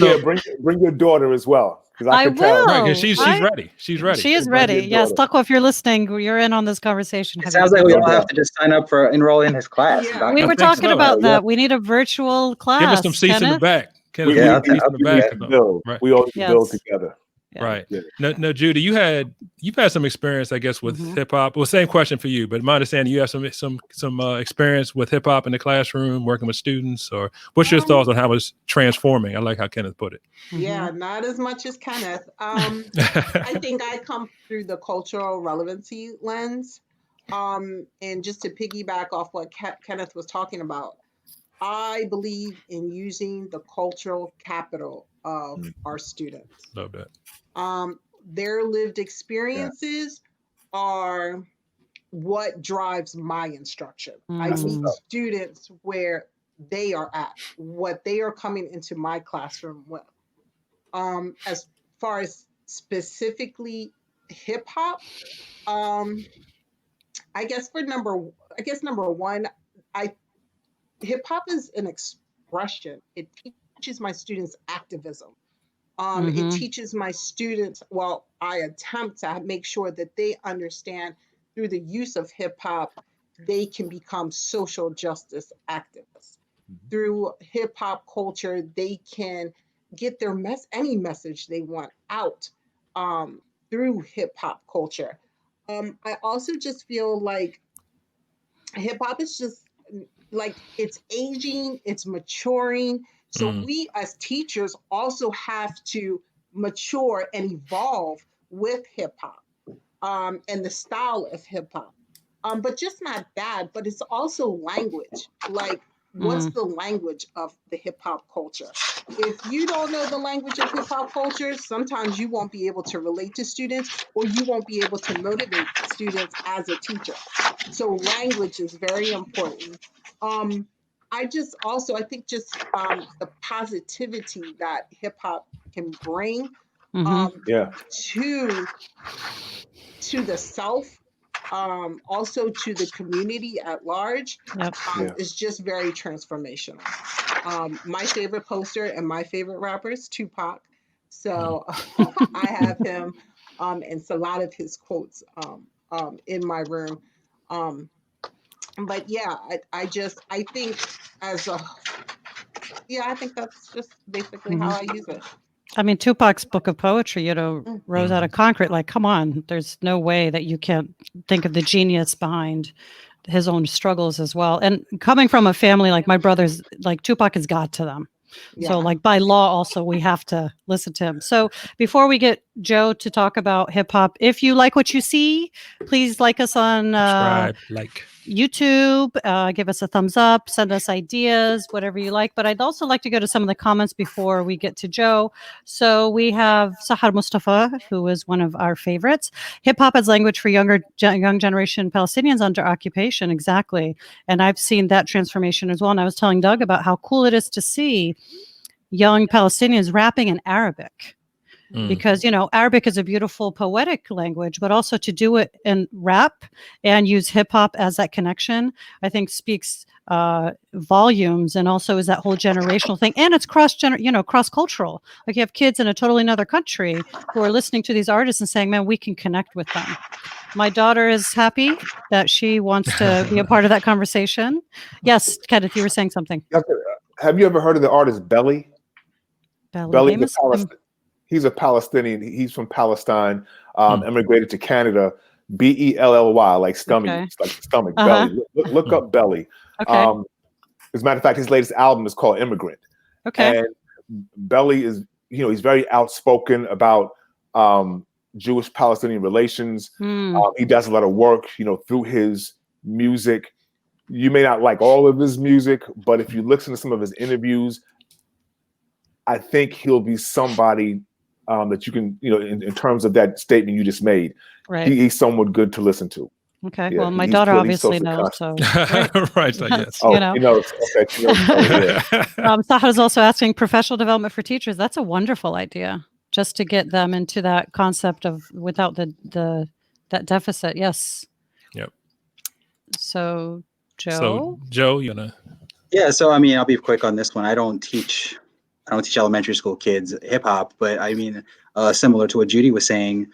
bring your daughter as well. I will. Right, because she's ready. She's ready. She is ready. Yes, Tucko, if you're listening, you're in on this conversation. It sounds like we all have to just sign up for enroll in his class. Yeah. We were talking about that. We need a virtual class. Give us some seats in the back. We all need to build together. Yeah. Right. Yeah. No, Judy, you've had some experience, I guess, with hip hop. Well, same question for you, but my understanding, you have some experience with hip hop in the classroom, working with students, or what's your thoughts on how it's transforming? I like how Kenneth put it. Yeah, not as much as Kenneth. I think I come through the cultural relevancy lens. And just to piggyback off what Kenneth was talking about, I believe in using the cultural capital of our students. Love that. Their lived experiences are what drives my instruction. I meet students where they are at, what they are coming into my classroom with. As far as specifically hip hop, I guess number one, hip hop is an expression. It teaches my students activism. It teaches my students, I attempt to make sure that they understand through the use of hip hop, they can become social justice activists. Through hip hop culture, they can get their any message they want out through hip hop culture. I also just feel like hip hop is just like it's aging, it's maturing. So we as teachers also have to mature and evolve with hip hop and the style of hip hop. But just not that, but it's also language. Like, what's the language of the hip hop culture? If you don't know the language of hip hop culture, sometimes you won't be able to relate to students, or you won't be able to motivate students as a teacher. So language is very important. I think the positivity that hip hop can bring to the self, also to the community at large, is just very transformational. My favorite poster and my favorite rapper is Tupac. So I have him and a lot of his quotes in my room. But yeah, I think that's just basically how I use it. I mean, Tupac's book of poetry, rose out of concrete. Like, come on, there's no way that you can't think of the genius behind his own struggles as well. And coming from a family like my brothers, like Tupac is God to them. Yeah. So like by law also, we have to listen to him. So before we get Joe to talk about hip hop. If you like what you see, please like us on Subscribe, YouTube, give us a thumbs up, send us ideas, whatever you like. But I'd also like to go to some of the comments before we get to Joe. So we have Sahar Mustafa, who is one of our favorites. Hip hop as language for young generation Palestinians under occupation. Exactly. And I've seen that transformation as well. And I was telling Doug about how cool it is to see young Palestinians rapping in Arabic. Because, Arabic is a beautiful poetic language, but also to do it in rap and use hip hop as that connection, I think speaks volumes, and also is that whole generational thing. And it's cross-cultural. Like you have kids in a totally another country who are listening to these artists and saying, man, we can connect with them. My daughter is happy that she wants to be a part of that conversation. Yes, Kenneth, you were saying something. Have you ever heard of the artist Belly? Belly he's a Palestinian. He's from Palestine, immigrated to Canada. Belly, like stomach, like stomach, belly. Look up Belly. Okay. As a matter of fact, his latest album is called Immigrant. Okay. And Belly is, he's very outspoken about Jewish-Palestinian relations. He does a lot of work, through his music. You may not like all of his music, but if you listen to some of his interviews, I think he'll be somebody that you can, in terms of that statement you just made. Right. He's someone good to listen to. Okay. Yeah, well, my daughter obviously knows. So right. So yes. Oh, he knows. Okay. He knows. Saha is also asking professional development for teachers. That's a wonderful idea, just to get them into that concept of without that deficit. Yes. Yep. So Joe. So Joe, you know. Yeah. So I'll be quick on this one. I don't teach elementary school kids hip hop, but similar to what Judy was saying,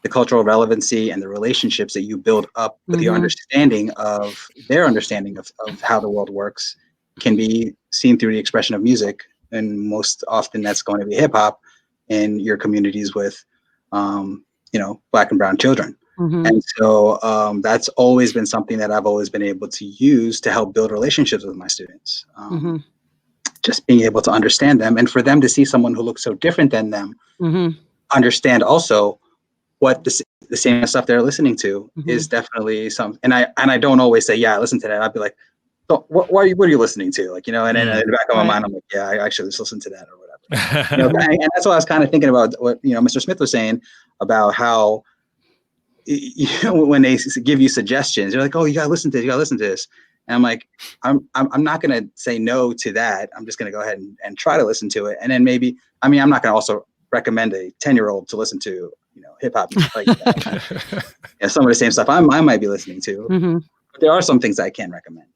the cultural relevancy and the relationships that you build up with your understanding of their understanding of how the world works can be seen through the expression of music. And most often that's going to be hip hop in your communities with, Black and brown children. And so that's always been something that I've always been able to use to help build relationships with my students. Just being able to understand them, and for them to see someone who looks so different than them, understand also what the same stuff they're listening to is definitely some. And I don't always say, yeah, I listen to that. I'd be like, so what are you listening to? Like, and in the back of my mind, I'm like, yeah, I actually just listen to that or whatever. And that's what I was kind of thinking about what, Mr. Smith was saying about how, when they give you suggestions, they're like, oh, you gotta listen to this, you gotta listen to this. And I'm like, I'm not going to say no to that. I'm just going to go ahead and try to listen to it. And then maybe, I'm not going to also recommend a 10-year-old to listen to, hip hop. Like, some of the same stuff I might be listening to. But there are some things I can recommend,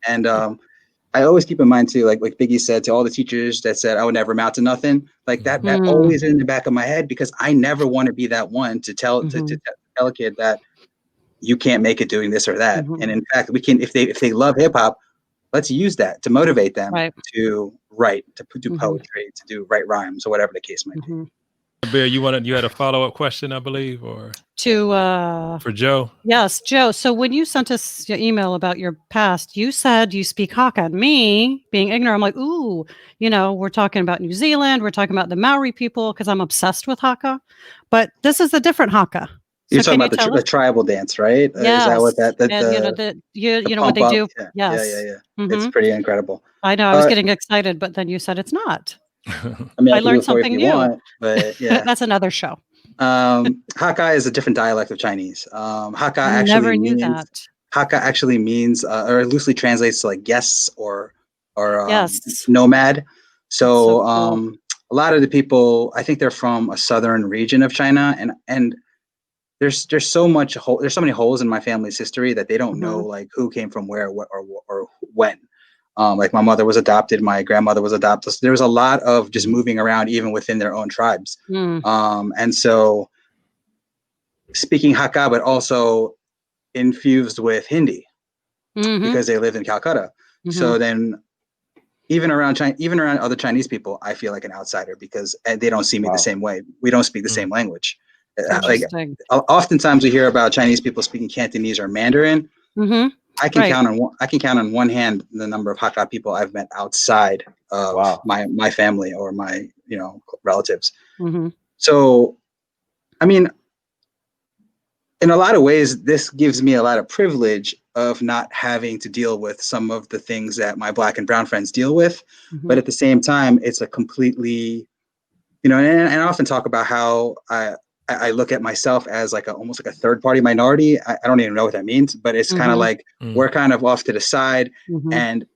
And I always keep in mind too, like Biggie said, to all the teachers that said I would never amount to nothing, like that always in the back of my head, because I never want to be that one to tell to tell a kid that you can't make it doing this or that. And in fact, we can, if they love hip hop, let's use that to motivate them to write, to do poetry, to write rhymes, or whatever the case might be. Bear, you had a follow-up question, I believe, or for Joe? Yes, Joe. So when you sent us your email about your past, you said you speak Hakka. Me being ignorant, I'm like, ooh, we're talking about New Zealand, we're talking about the Maori people, because I'm obsessed with Hakka. But this is a different Hakka. You're talking about the tribal dance, right? Yes. Is that what that what they do? Yeah. Yes. Yeah. It's pretty incredible. I know. I was getting excited, but then you said it's not. I learned something new. Want, but yeah, that's another show. Hakka is a different dialect of Chinese. Hakka actually means, or loosely translates to like guests or nomad. So cool. A lot of the people, I think they're from a southern region of China, and there's so many holes in my family's history that they don't know like who came from where, what, or when. Like my mother was adopted, my grandmother was adopted. So there was a lot of just moving around even within their own tribes. And so speaking Hakka, but also infused with Hindi because they lived in Calcutta. So then even around other Chinese people, I feel like an outsider because they don't see me the same way. We don't speak the same language. Like oftentimes we hear about Chinese people speaking Cantonese or Mandarin. I can count on one hand the number of Hakka people I've met outside of my family or my relatives. So I mean, in a lot of ways, this gives me a lot of privilege of not having to deal with some of the things that my Black and brown friends deal with. But at the same time, it's a completely, and I often talk about how I look at myself as like almost like a third party minority. I don't even know what that means, but it's kind of like we're kind of off to the side, and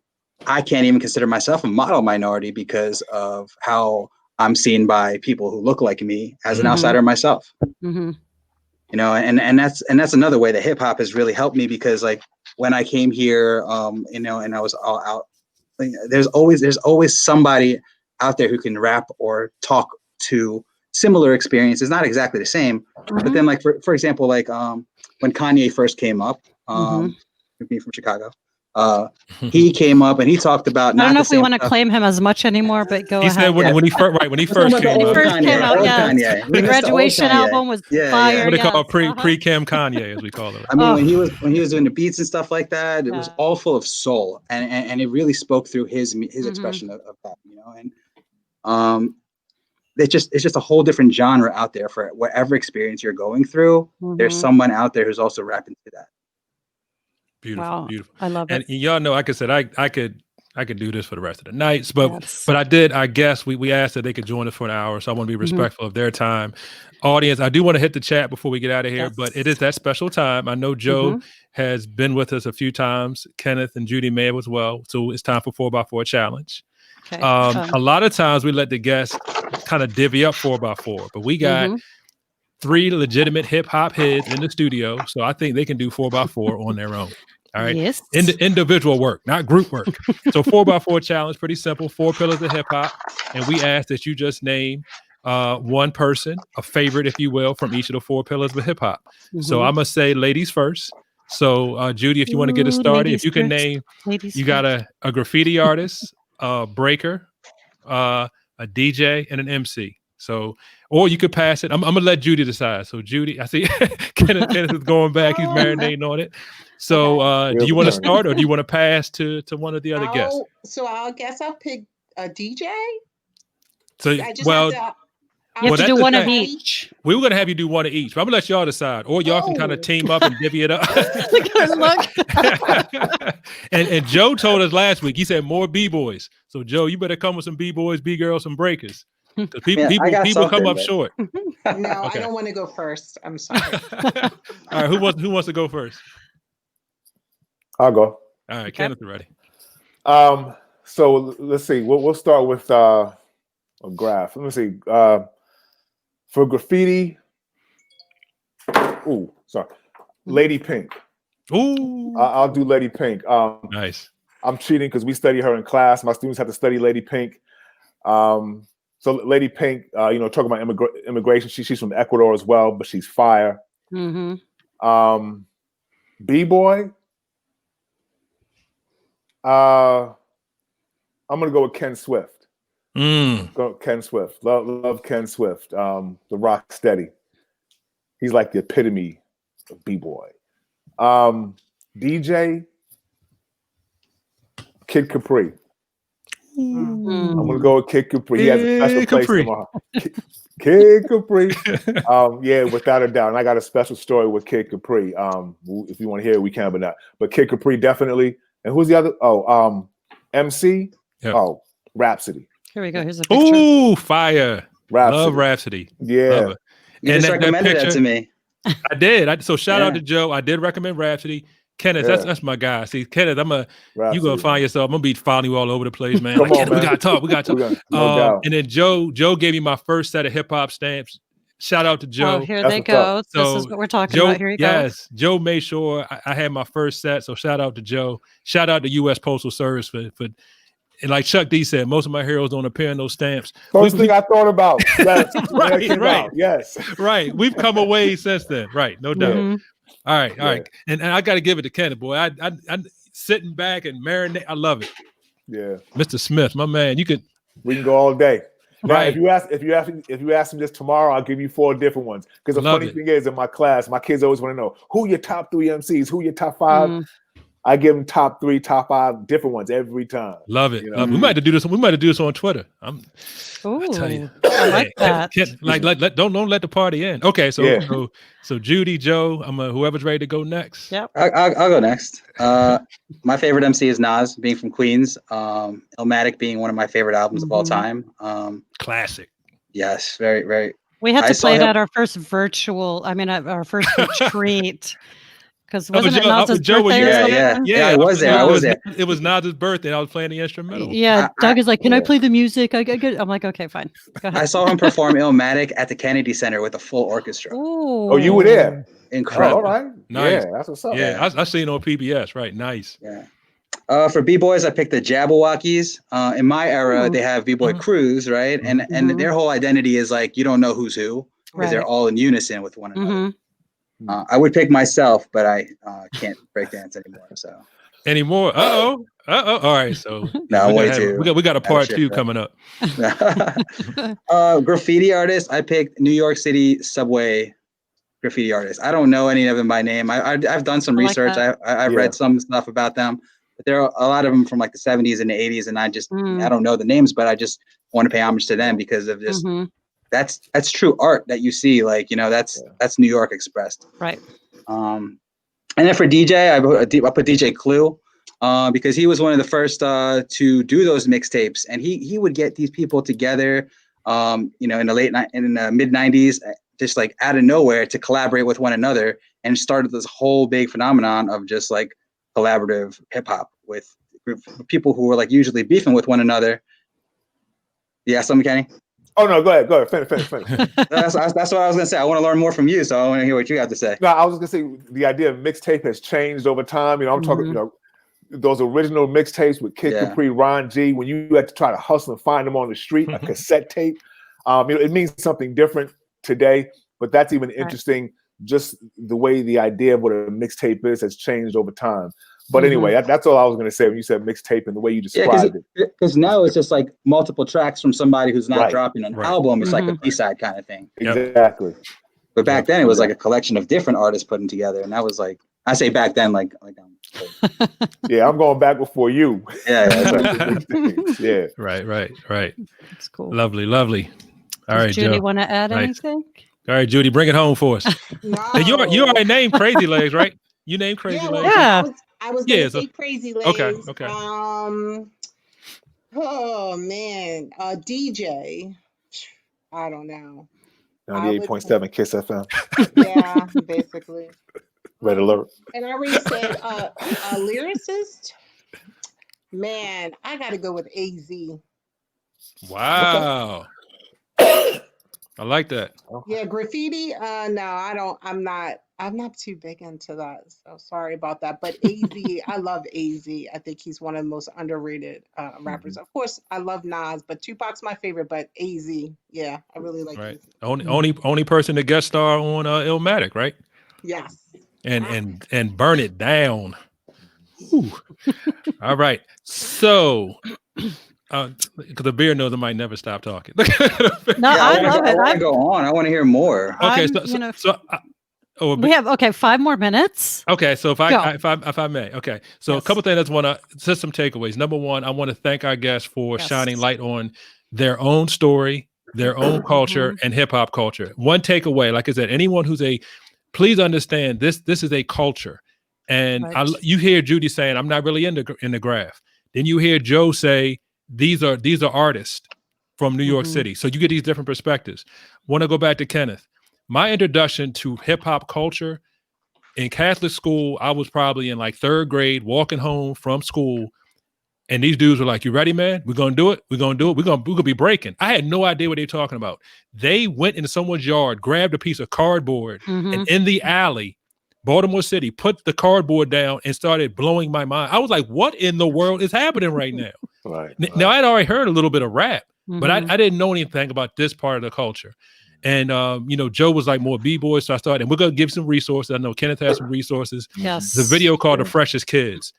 I can't even consider myself a model minority because of how I'm seen by people who look like me as an outsider myself. And that's another way that hip hop has really helped me, because like when I came here, and I was all out, like, there's always somebody out there who can rap or talk to similar experiences, not exactly the same, but then like for example, like when Kanye first came up, being from Chicago, he came up and he talked about. I don't know if we want to claim him as much anymore, but go ahead. He said when he first came out, yeah. The Graduation album was fire. What they call pre-Kim Kanye, as we call it. I mean, when he was doing the beats and stuff like that, it was all full of soul, and it really spoke through his expression of that, and it's just a whole different genre out there for whatever experience you're going through. There's someone out there who's also rapping to that. Beautiful, wow. beautiful. I love it. And y'all know, like I said, I could do this for the rest of the nights, but I guess we asked that they could join us for an hour, so I want to be respectful of their time. Audience, I do want to hit the chat before we get out of here, but it is that special time. I know Joe has been with us a few times. Kenneth and Judy may have as well. So it's time for 4x4 challenge. Okay. A lot of times we let the guests kind of divvy up 4x4, but we got 3 legitimate hip hop heads in the studio, so I think they can do 4x4 on their own. All right. Yes. Individual work, not group work. So 4x4 challenge, pretty simple. 4 pillars of hip hop, and we ask that you just name one person, a favorite, if you will, from each of the 4 pillars of hip hop. So I'm gonna say ladies first. So Judy, if you want to get us started, if you can name, you got a graffiti artist, a breaker, a DJ, and an MC. So, or you could pass it. I'm gonna let Judy decide. So Judy, I see Kenneth is going back. He's marinating on it. So do you want to start, or do you want to pass to one of the other guests? So I guess I'll pick a DJ. So you have to do one of each. We were gonna have you do one of each, but I'm gonna let y'all decide, or y'all can kind of team up and divvy it up. and Joe told us last week, he said more B-boys. So Joe, you better come with some B-boys, B-girls, some breakers. Because people come up short. No, okay. I don't want to go first. I'm sorry. All right, who wants to go first? I'll go. All right, Kenneth, ready. So let's see. We'll start with a graph. Let me see. For graffiti, Lady Pink. Ooh, I'll do Lady Pink. Nice. I'm cheating because we study her in class. My students have to study Lady Pink. So Lady Pink, talking about immigration. She's from Ecuador as well, but she's fire. B-boy. I'm gonna go with Ken Swift. Go Ken Swift. Love Ken Swift. The rock steady. He's like the epitome of B-boy. DJ, Kid Capri. I'm gonna go with Kid Capri. He has a special place in my heart. Kid Capri. Yeah, without a doubt. And I got a special story with Kid Capri. If you want to hear it, we can, but not. But Kid Capri definitely. And who's the other? MC. Yep. Rhapsody. Here we go. Here's a picture. Ooh, fire. Rhapsody. Love Rhapsody. Yeah. You just recommended that to me. I did. So shout out to Joe. I did recommend Rhapsody. Kenneth, that's my guy. See, Kenneth, you gonna find yourself. I'm gonna be following you all over the place, man. Come on, man. We gotta talk. No doubt. And then Joe gave me my first set of hip hop stamps. Shout out to Joe. Oh, here they go. So this is what we're talking about. Here you go. Yes, Joe made sure I had my first set. So shout out to Joe. Shout out to U.S. Postal Service for and like Chuck D said, most of my heroes don't appear in those stamps. First thing I thought about. Yes. right. Yes. Right. We've come away since then. Right. No doubt. All right. And I got to give it to Kenneth, boy. I sitting back and marinate. I love it. Yeah. Mr. Smith, my man, we can go all day. Now, right. if you ask him this tomorrow, I'll give you 4 different ones. Because the funny thing is, in my class, my kids always want to know who your top 3 MCs, who your top 5. I give them top 3, top 5, different ones every time. Love it. You know? Love it. We might have to do this. We might have to do this on Twitter. I tell you, I like that. Don't let the party end. Okay, so Yeah. so Judy, Joe, whoever's ready to go next. Yep. I'll go next. My favorite MC is Nas, being from Queens. Illmatic being one of my favorite albums of all time. Classic. Yes, very, very. We had I to saw play it him- at our first our first retreat. Because was wasn't it Joe- Nas's Joe, were birthday you or there? something? Yeah, I was there. I was there. It was Nas's birthday. I was playing the instrumental. Yeah, Doug is like, "Can I yeah. play the music?" I'm like, "Okay, fine. Go ahead." I saw him perform Illmatic at the Kennedy Center with a full orchestra. Ooh. Oh, you were there? Incredible. All right. Nice. Yeah, that's what's up. Yeah, I seen it on PBS. Right, nice. Yeah. For B-boys, I picked the Jabberwockies. In my era, they have B-boy crews, right? And their whole identity is like you don't know who's who because they're all in unison with one another. I would pick myself, but I can't break dance anymore. So anymore? All right. So no, we got a part 2 coming up. Graffiti artists. I picked New York City subway graffiti artists. I don't know any of them by name. I've done some research. I've read some stuff about them, but there are a lot of them from like the 70s and the 80s, and I don't know the names, but I just want to pay homage to them because of just. That's true art that you see, like, you know, that's New York expressed. Right. And then for DJ, I put DJ Clue because he was one of the first to do those mixtapes, and he would get these people together, you know, in the mid 90s, just like out of nowhere to collaborate with one another, and started this whole big phenomenon of just like collaborative hip hop with people who were like usually beefing with one another. Yeah, something, Kenny? Oh no, go ahead. Finish. That's what I was gonna say. I want to learn more from you, so I want to hear what you have to say. No, I was gonna say the idea of mixtape has changed over time. You know, I'm talking, you know, those original mixtapes with Kid Capri, Ron G, when you had to try to hustle and find them on the street, a cassette tape. You know, it means something different today, but that's even interesting. Just the way the idea of what a mixtape is has changed over time. But anyway, that's all I was going to say when you said mixtape and the way you described it. Because now it's just like multiple tracks from somebody who's not dropping an album. It's like a B-side kind of thing. Exactly. But back then it was like a collection of different artists putting together. And that was like, I say back then, like yeah, I'm going back before you. Yeah. Right. That's cool. Lovely. All right, Judy, Joe. want to add anything? All right, Judy, bring it home for us. No. And you already named Crazy Legs, right? You named Crazy Legs. Yeah. I was going to say Crazy Legs. Okay. Oh man, DJ. I don't know. 98.7 Kiss FM. Yeah, basically. Red alert. And I already said a lyricist. Man, I got to go with AZ. Wow. I like that. Yeah, graffiti. No, I don't. I'm not too big into that. So sorry about that. But AZ, I love AZ. I think he's one of the most underrated rappers. Of course, I love Nas, but Tupac's my favorite. But AZ, yeah, I really like AZ. Only person to guest star on Illmatic, right? Yes. And burn it down. Ooh. All right. So. Because the beer knows I might never stop talking. No, I love it. I want to go on. I want to hear more. Okay, we have 5 more minutes. Okay, so if I may, okay. So a couple things I want to just some takeaways. Number one, I want to thank our guests for shining light on their own story, their own culture, and hip hop culture. One takeaway, like I said, anyone please understand this is a culture, and you hear Judy saying I'm not really in the graph. Then you hear Joe say these are artists from New York City. So you get these different perspectives. Want to go back to Kenneth. My introduction to hip hop culture in Catholic school, I was probably in like 3rd grade, walking home from school. And these dudes were like, "You ready, man? We're going to do it. We're going to do it. We're going to be breaking." I had no idea what they were talking about. They went into someone's yard, grabbed a piece of cardboard, and in the alley, Baltimore City, put the cardboard down and started blowing my mind. I was like, what in the world is happening right now? Now, I'd already heard a little bit of rap, but I didn't know anything about this part of the culture. And, Joe was like more B-boy, so I started, and we're going to give some resources. I know Kenneth has some resources. Yes. The video called The Freshest Kids.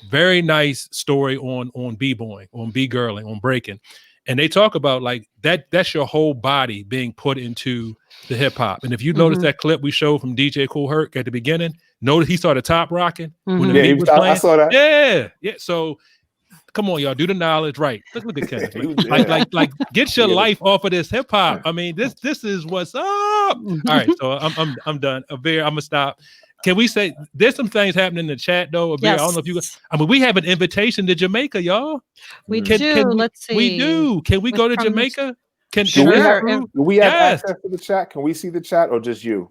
Very nice story on B-boying, on B-girling, on breaking. And they talk about like that's your whole body being put into the hip hop. And if you notice that clip we showed from DJ Kool Herc at the beginning, notice he started top rocking when the beat was playing. I saw that. Yeah. So come on, y'all, do the knowledge right. Let's look at Kenneth. Like get your life off of this hip hop. I mean, this is what's up. All right, so I'm done. Abir, I'm gonna stop. Can we say there's some things happening in the chat though? Abir, I don't know if you. I mean, we have an invitation to Jamaica, y'all. We do. Let's see. We do. Can we go to Jamaica? Can we have access to the chat? Can we see the chat or just you?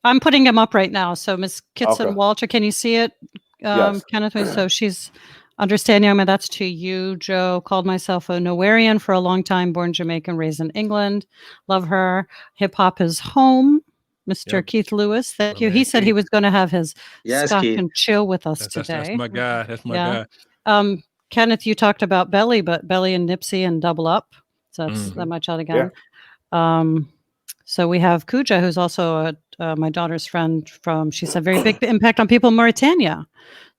I'm putting them up right now. So Miss Kitson Okay. Walter, can you see it? Yes. Kenneth, so she's understanding. I mean, that's to you, Joe. Called myself a Nowarian for a long time, born Jamaican, raised in England. Love her. Hip hop is home. Mr. Keith Lewis, thank you. He said he was going to have his scotch and chill with us today. That's my guy. That's my guy. Kenneth, you talked about Belly, but Belly and Nipsey and Double Up. So that's that much out again. Yeah. So we have Kuja, who's also my daughter's friend from, she said, very big impact on people in Mauritania.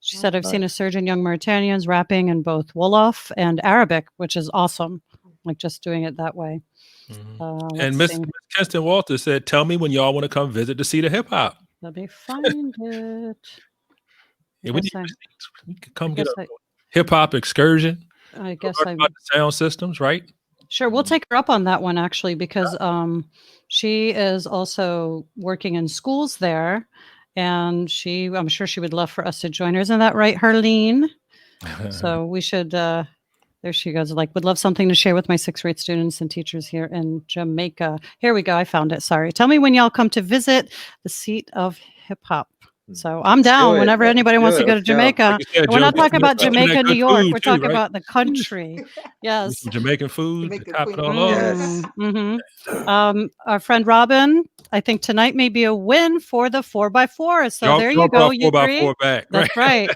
She said, I've seen a surge in young Mauritanians rapping in both Wolof and Arabic, which is awesome. Like just doing it that way. And Miss Kirsten Walters said, tell me when y'all want to come visit to see the hip hop. Let me find it. Yeah, we could come get a hip hop excursion. I guess about the sound systems, right? Sure, we'll take her up on that one actually, because she is also working in schools there, and I'm sure she would love for us to join her. Isn't that right, Harleen? So we should. There she goes. Like, would love something to share with my 6th grade students and teachers here in Jamaica. Here we go. I found it. Sorry. Tell me when y'all come to visit the seat of hip hop. So I'm down whenever anybody wants to go to Jamaica. We're not talking about Jamaica, New York. We're talking about the country. Yes. Jamaican food. Our friend Robin, I think tonight may be a win for the 4x4. So there you go. You 4x4 back. That's right.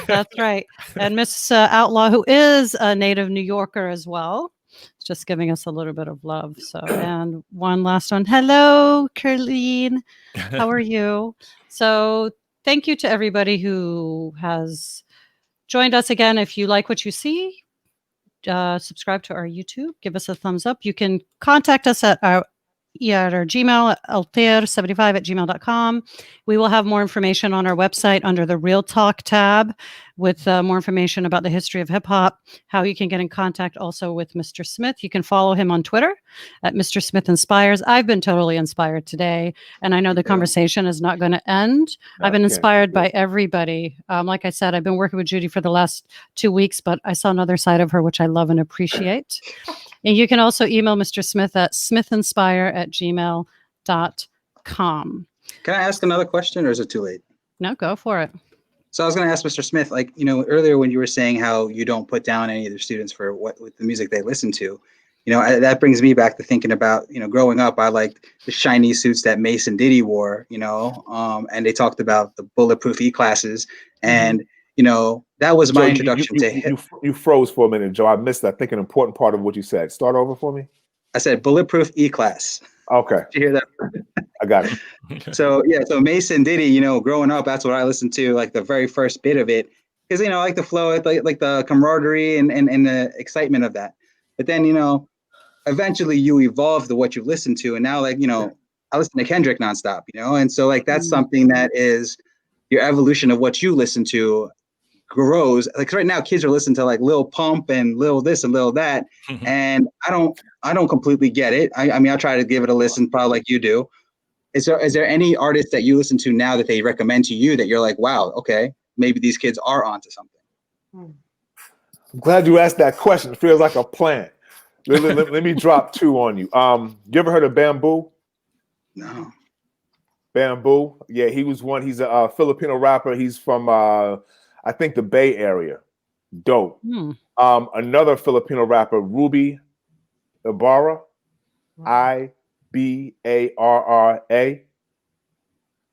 That's right. And Miss Outlaw, who is a native New Yorker as well, is just giving us a little bit of love. So, and one last one. Hello, Curleen. How are you? So thank you to everybody who has joined us again. If you like what you see, subscribe to our YouTube. Give us a thumbs up. You can contact us at our Gmail, altair75@gmail.com. We will have more information on our website under the Real Talk tab with more information about the history of hip hop, how you can get in contact also with Mr. Smith. You can follow him on Twitter at Mr. Smith Inspires. I've been totally inspired today, and I know the conversation is not going to end. I've been inspired by everybody. Like I said, I've been working with Judy for the last 2 weeks, but I saw another side of her, which I love and appreciate. And you can also email Mr. Smith at smithinspire@gmail.com. Can I ask another question, or is it too late? No, go for it. So I was going to ask Mr. Smith, like, earlier when you were saying how you don't put down any of the students for with the music they listen to, that brings me back to thinking about, growing up, I liked the shiny suits that Mace and Diddy wore, and they talked about the bulletproof E-classes. And, that was my introduction to hip. You froze for a minute, Joe. I missed, I think, an important part of what you said. Start over for me. I said bulletproof E-class. Okay. Did you hear that? I got it. So Mace and Diddy, growing up, that's what I listened to, like the very first bit of it, because I like the flow, like the camaraderie and the excitement of that. But then eventually you evolve to what you listen to, and now I listen to Kendrick nonstop, and so that's something that is your evolution of what you listen to grows. Like right now, kids are listening to like Lil Pump and Lil this and Lil that, and I don't completely get it. I mean, I try to give it a listen, probably like you do. Is there any artist that you listen to now that they recommend to you that you're like, wow, okay, maybe these kids are onto something? I'm glad you asked that question. It feels like a plan. Let me drop 2 on you. You ever heard of Bamboo? No. Bamboo? Yeah, he was one. He's a Filipino rapper. He's from I think the Bay Area. Dope. Another Filipino rapper, Ruby Ibarra, Ibarra.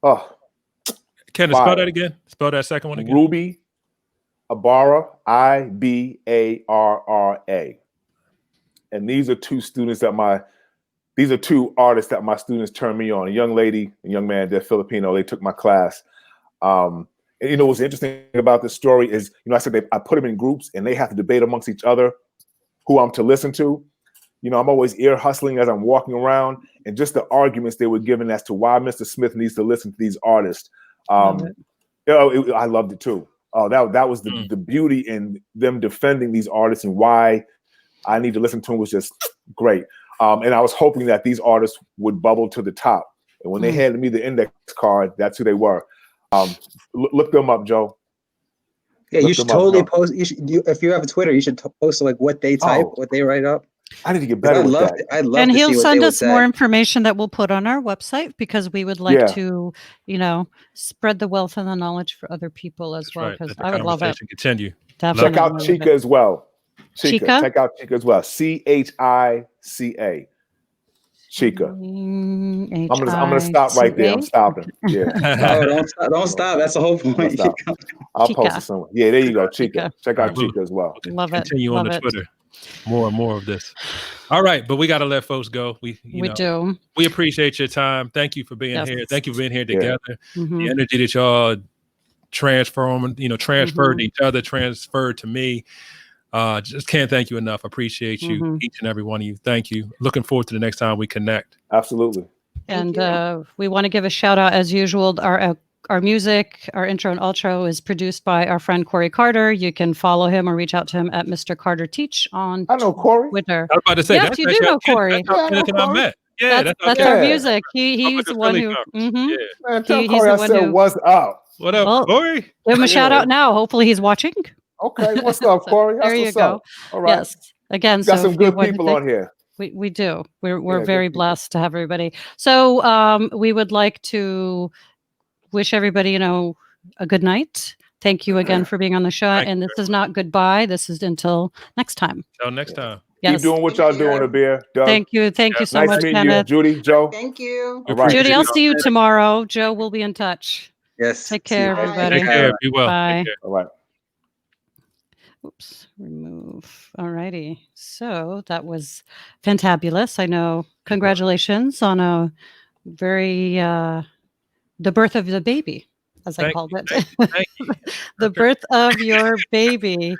Oh, Can you spell that again? Spell that second one again. Ruby Ibarra, Ibarra. And these are 2 students these are 2 artists that my students turned me on. A young lady, a young man, they're Filipino. They took my class. And what's interesting about this story is, I said I put them in groups and they have to debate amongst each other who I'm to listen to. I'm always ear hustling as I'm walking around, and just the arguments they were giving as to why Mr. Smith needs to listen to these artists. I loved it too. Oh, that was the beauty in them defending these artists and why I need to listen to them was just great. And I was hoping that these artists would bubble to the top. And when they handed me the index card, that's who they were. Look them up, Joe. Yeah, you should totally post. If you have a Twitter, you should post like what they type, what they write up. I need to get better with that. I'd love and to he'll see what send they us would more say. information that we'll put on our website because we would like to, spread the wealth and the knowledge for other people as well. Because I would love it. Continue. Check out Chica as well. Chica. Check out Chica as well. CHICA. Chica. I'm gonna stop right there. I'm stopping. Yeah. No, don't stop. That's the whole point. I'll post it somewhere. Yeah, there you go. Chica. Check out Chica as well. Love it. Continue on the Twitter. More and more of this. All right, but we got to let folks go. We do. We appreciate your time. Thank you for being here. Thank you for being here together. The energy that y'all transferred to each other, transferred to me. Just can't thank you enough. Appreciate you, each and every one of you. Thank you. Looking forward to the next time we connect. Absolutely. And we want to give a shout out as usual. Our music, our intro and outro is produced by our friend Corey Carter. You can follow him or reach out to him at Mr. Carter Teach on I know Corey. Twitter. I was about to say, yes, you do know Corey. That's how Kenneth and I met. Yeah, that's our music. He's the one who. Man, tell Corey I said, what's up? What up, Corey? Give him a shout out now. Hopefully he's watching. Okay, what's up, Corey? There you go. Up. All right. Yes. Again, we got some good people on here. We do. We're very blessed to have everybody. So we would like to wish everybody, a good night. Thank you again for being on the show. And this is not goodbye. This is until next time. Until next time. Yes. Keep doing what y'all doing, Abir. Doug. Thank you. Thank you so nice much, meeting Kenneth. you. Judy, Joe. Thank you. All right. Judy, I'll see you tomorrow. Joe will be in touch. Yes. Take care, everybody. Take care. Be well. Bye. All right. Oops, remove. All righty. So that was fantabulous. I know. Congratulations on a very, the birth of the baby, as I called it. Thank you. The birth of your baby.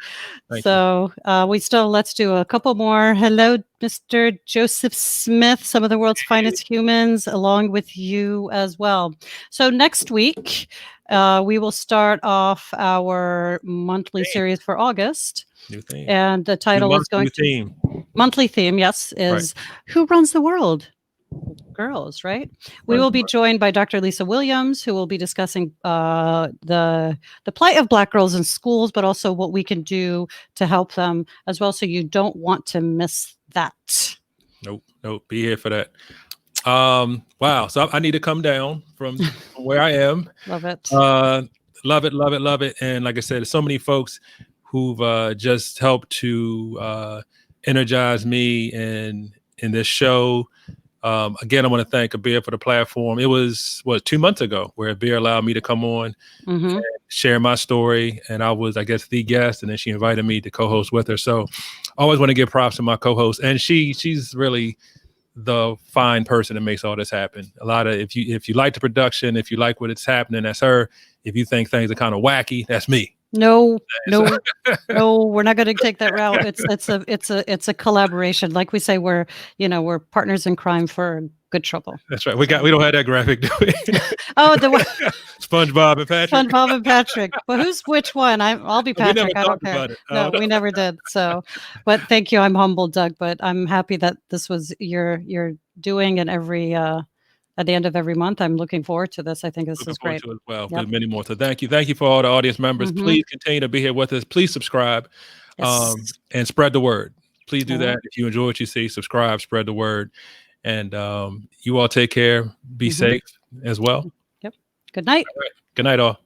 Let's do a couple more. Hello, Mr. Joseph Smith, some of the world's finest humans, along with you as well. So next week, we will start off our monthly series for August. New theme. And the title is going to monthly theme, yes, is Who Runs the World? Girls, right? We will be joined by Dr. Lisa Williams, who will be discussing the plight of Black girls in schools, but also what we can do to help them as well. So you don't want to miss that. Nope. Be here for that. Wow. So I need to come down from where I am. Love it. Love it. And like I said, there's so many folks who've just helped to energize me in this show. Again, I want to thank Abir for the platform. It was 2 months ago where Abir allowed me to come on and share my story. And I was, I guess, the guest, and then she invited me to co-host with her. So I always want to give props to my co-host. And she's really the fine person that makes all this happen. A lot of, if you like the production, if you like what it's happening, that's her. If you think things are kind of wacky, that's me. No, we're not going to take that route. It's a collaboration. Like we say, we're partners in crime for good trouble. That's right. We don't have that graphic, do we? Oh, the SpongeBob and Patrick. SpongeBob and Patrick. But who's which one? I'll be Patrick. I don't care. No, we never did. So, but thank you. I'm humbled, Doug. But I'm happy that this was your doing, and every at the end of every month. I'm looking forward to this. I think this is great. To it as well. Yep. Many more. So thank you for all the audience members. Please continue to be here with us. Please subscribe, and spread the word. Please do that. If you enjoy what you see, subscribe, spread the word. And you all take care. Be safe as well. Yep. Good night. All right. Good night, all.